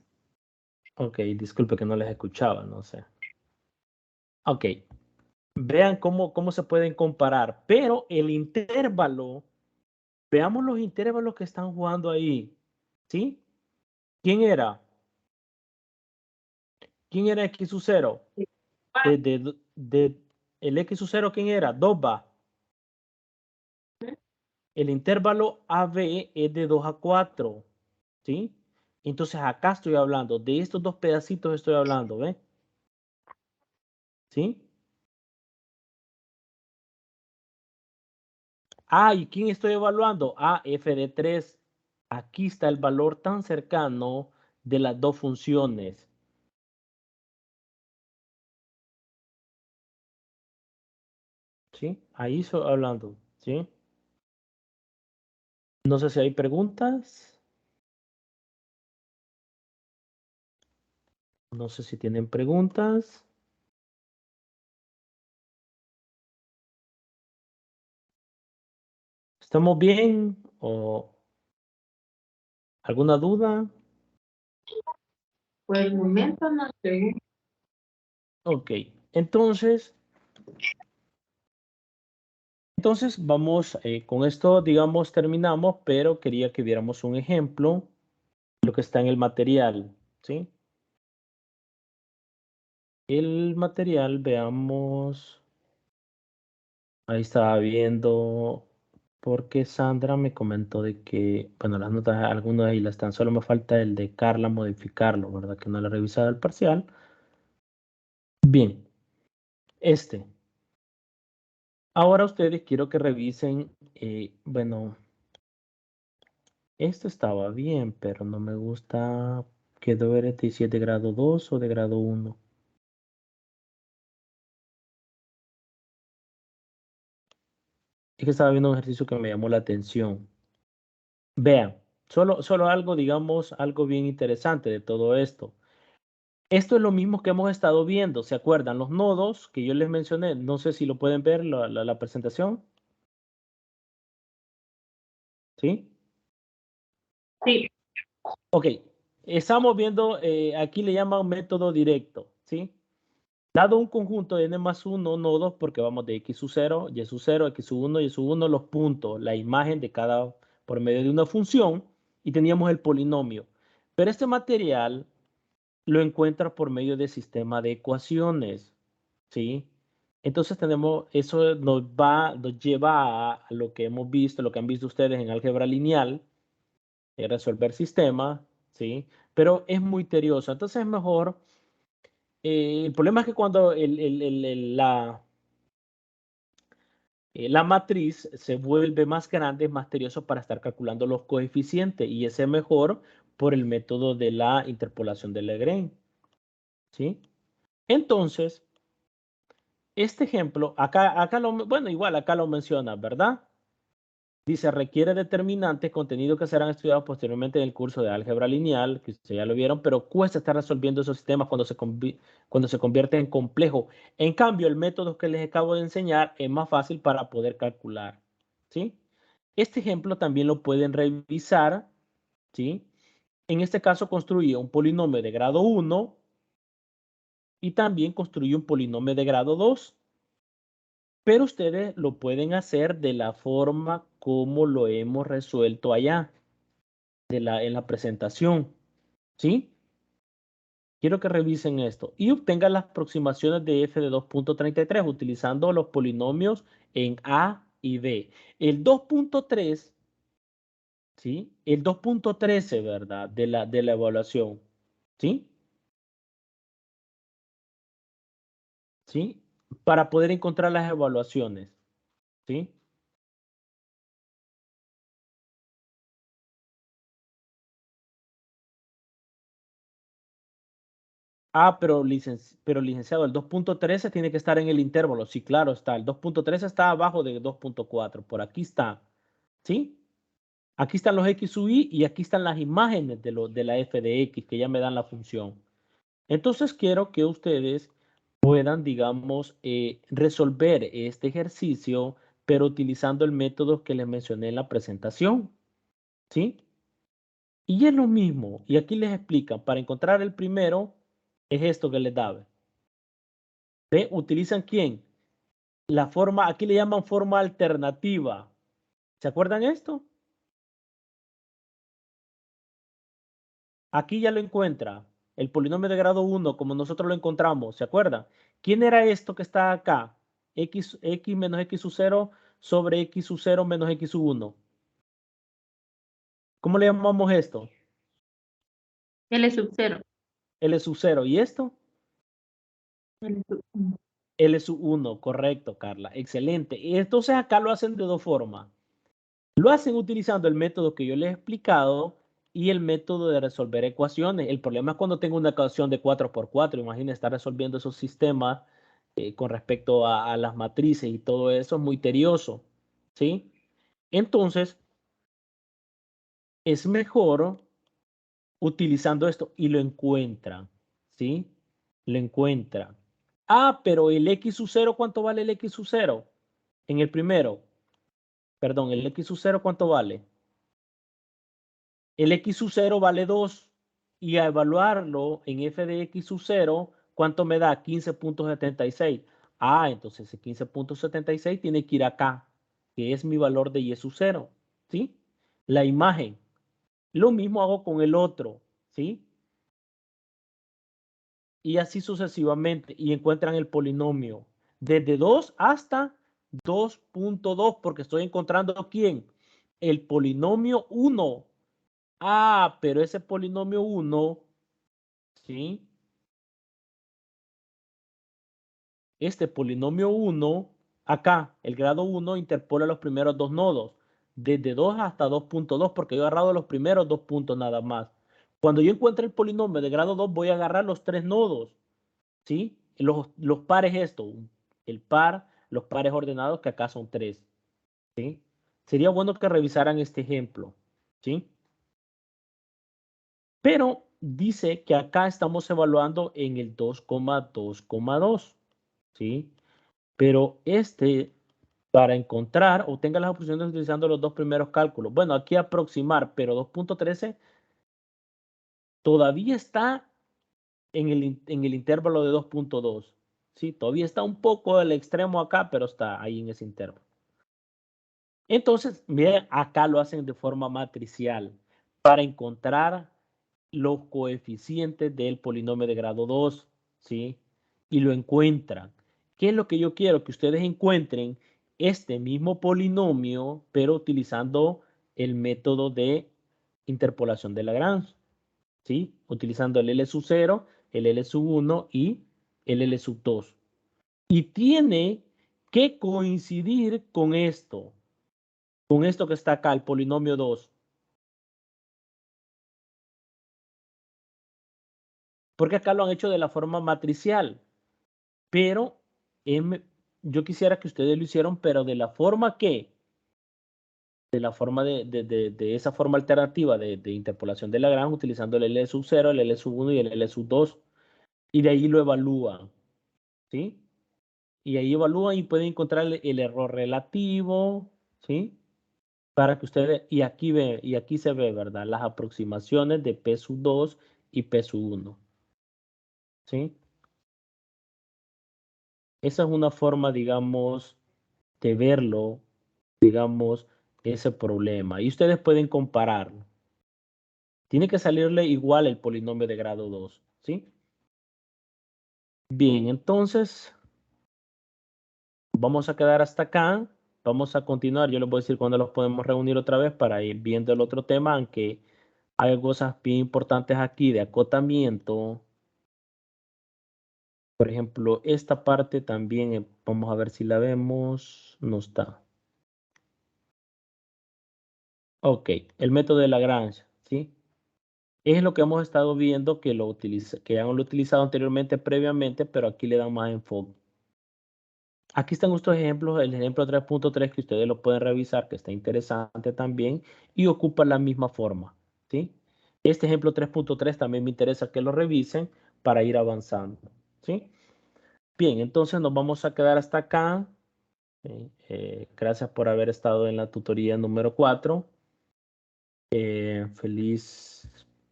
Ok, disculpe que no les escuchaba, no sé. Ok, vean cómo se pueden comparar, pero el intervalo, veamos los intervalos que están jugando ahí, ¿sí? ¿Quién era? ¿Quién era x sub 0? El x sub 0, ¿quién era? 2 va. El intervalo AB es de 2 a 4, ¿sí? Entonces acá estoy hablando, de estos dos pedacitos estoy hablando, ¿ve? ¿Sí? Ah, ¿y quién estoy evaluando? Ah, f de 3. Aquí está el valor tan cercano de las dos funciones. ¿Sí? Ahí estoy hablando, ¿sí? No sé si hay preguntas. No sé si tienen preguntas. ¿Estamos bien? ¿O alguna duda? Por el momento no sé. Ok, entonces vamos, con esto, digamos, terminamos, pero quería que viéramos un ejemplo de lo que está en el material, ¿sí? El material, veamos, ahí estaba viendo, porque Sandra me comentó de que, bueno, las notas, algunas ahí las están, solo me falta el de Carla modificarlo, ¿verdad? Que no le he revisado el parcial. Bien, ahora ustedes quiero que revisen, bueno, Esto estaba bien, pero no me gusta que debe si es de grado 2 o de grado 1. Es que estaba viendo un ejercicio que me llamó la atención. Vean, solo algo, digamos, algo bien interesante de todo esto. Esto es lo mismo que hemos estado viendo, ¿se acuerdan? Los nodos que yo les mencioné, no sé si lo pueden ver la presentación. ¿Sí? Sí, Ok, estamos viendo, aquí le llaman método directo, ¿sí? Dado un conjunto de n más 1 nodos, porque vamos de x sub 0, y sub 0, x sub 1, y sub 1, los puntos, la imagen de cada, por medio de una función, y teníamos el polinomio. Pero este material lo encuentra por medio de sistema de ecuaciones, ¿sí? Entonces tenemos, eso nos lleva a lo que hemos visto, lo que han visto ustedes en álgebra lineal, resolver sistemas, ¿sí? Pero es muy tedioso. Entonces es mejor, el problema es que cuando la matriz se vuelve más grande, es más tedioso para estar calculando los coeficientes y ese es mejor por el método de la interpolación de Lagrange, ¿sí? Entonces, este ejemplo, bueno, igual acá lo menciona, ¿verdad? Dice, requiere determinantes, contenidos que serán estudiados posteriormente en el curso de álgebra lineal, que ustedes ya lo vieron, pero cuesta estar resolviendo esos sistemas cuando se convierte en complejo. En cambio, el método que les acabo de enseñar es más fácil para poder calcular, ¿sí? Este ejemplo también lo pueden revisar, ¿sí? En este caso construye un polinomio de grado 1 y también construye un polinomio de grado 2. Pero ustedes lo pueden hacer de la forma como lo hemos resuelto allá, en la presentación, ¿sí? Quiero que revisen esto y obtengan las aproximaciones de f de 2.33 utilizando los polinomios en A y B. El 2.3, ¿sí? El 2.13, ¿verdad? De la evaluación, ¿sí? ¿Sí? Para poder encontrar las evaluaciones, ¿sí? Ah, pero licenciado, el 2.13 tiene que estar en el intervalo. Sí, claro, está. El 2.13 está abajo de 2.4. Por aquí está. ¿Sí? Aquí están los x sub i y aquí están las imágenes de la f de x que ya me dan la función. Entonces quiero que ustedes puedan, digamos, resolver este ejercicio, pero utilizando el método que les mencioné en la presentación. ¿Sí? Y es lo mismo. Y aquí les explican, para encontrar el primero, es esto que les da. ¿Ve? ¿Utilizan quién? La forma, aquí le llaman forma alternativa. ¿Se acuerdan esto? Aquí ya lo encuentra. El polinomio de grado 1, como nosotros lo encontramos. ¿Se acuerdan? ¿Quién era esto que está acá? X menos X sub 0 sobre X sub 0 menos X sub 1. ¿Cómo le llamamos esto? L sub 0. L sub 0. ¿Y esto? L sub 1. L sub 1. Correcto, Carla. Excelente. Y entonces acá lo hacen de dos formas. Lo hacen utilizando el método que yo les he explicado y el método de resolver ecuaciones. El problema es cuando tengo una ecuación de 4x4. Imaginen estar resolviendo esos sistemas con respecto a las matrices y todo eso es muy tedioso. ¿Sí? Entonces, es mejor utilizando esto y lo encuentran. ¿Sí? Lo encuentran. Ah, pero el x sub 0, ¿cuánto vale el x sub 0? En el primero. Perdón, el x sub 0, ¿cuánto vale? El x sub 0 vale 2 y a evaluarlo en f de x sub 0, ¿cuánto me da? 15.76. Ah, entonces ese 15.76 tiene que ir acá, que es mi valor de y sub 0, ¿sí? La imagen. Lo mismo hago con el otro, ¿sí? Y así sucesivamente. Y encuentran el polinomio desde 2 hasta 2.2, porque estoy encontrando ¿quién? El polinomio 1. Ah, pero ese polinomio 1, ¿sí? Este polinomio 1, acá, el grado 1 interpola los primeros dos nodos. desde 2 hasta 2.2, porque yo he agarrado los primeros 2 puntos nada más. Cuando yo encuentre el polinomio de grado 2, voy a agarrar los 3 nodos, ¿sí? Los pares esto, el par, los pares ordenados, que acá son 3, ¿sí? Sería bueno que revisaran este ejemplo, ¿sí? Pero dice que acá estamos evaluando en el 2,2,2, ¿sí? Pero para encontrar, obtenga las opciones utilizando los dos primeros cálculos. Bueno, aquí aproximar, pero 2.13 todavía está en el intervalo de 2.2. Sí, todavía está un poco al extremo acá, pero está ahí en ese intervalo. Entonces, miren, acá lo hacen de forma matricial para encontrar los coeficientes del polinomio de grado 2, ¿sí? Y lo encuentran. ¿Qué es lo que yo quiero? Que ustedes encuentren este mismo polinomio, pero utilizando el método de interpolación de Lagrange, ¿sí? Utilizando el L sub 0, el L sub 1 y el L sub 2. Y tiene que coincidir con esto que está acá, el polinomio 2. Porque acá lo han hecho de la forma matricial. Pero yo quisiera que ustedes lo hicieran, pero de la forma de esa forma alternativa de interpolación de Lagrange, utilizando el L sub 0, el L sub 1 y el L sub 2. Y de ahí lo evalúan, ¿sí? Y ahí evalúan y pueden encontrar el error relativo, ¿sí? Para que ustedes, y aquí se ve, ¿verdad? Las aproximaciones de P sub 2 y P sub 1, ¿sí? Esa es una forma, digamos, de verlo, digamos, ese problema. Y ustedes pueden compararlo. Tiene que salirle igual el polinomio de grado 2, ¿sí? Bien, entonces, vamos a quedar hasta acá. Vamos a continuar. Yo les voy a decir cuándo los podemos reunir otra vez para ir viendo el otro tema, aunque hay cosas bien importantes aquí de acotamiento. Por ejemplo, esta parte también, vamos a ver si la vemos. No está. Ok, el método de Lagrange, ¿sí? Es lo que hemos estado viendo que que han utilizado anteriormente, previamente, pero aquí le dan más enfoque. Aquí están estos ejemplos, el ejemplo 3.3 que ustedes lo pueden revisar, que está interesante también, y ocupa la misma forma, ¿sí? Este ejemplo 3.3 también me interesa que lo revisen para ir avanzando, ¿sí? Bien, entonces nos vamos a quedar hasta acá. Gracias por haber estado en la tutoría número 4.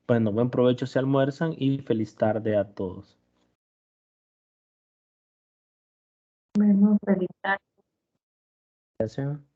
Bueno, buen provecho si almuerzan y feliz tarde a todos. Bueno, feliz tarde. Gracias.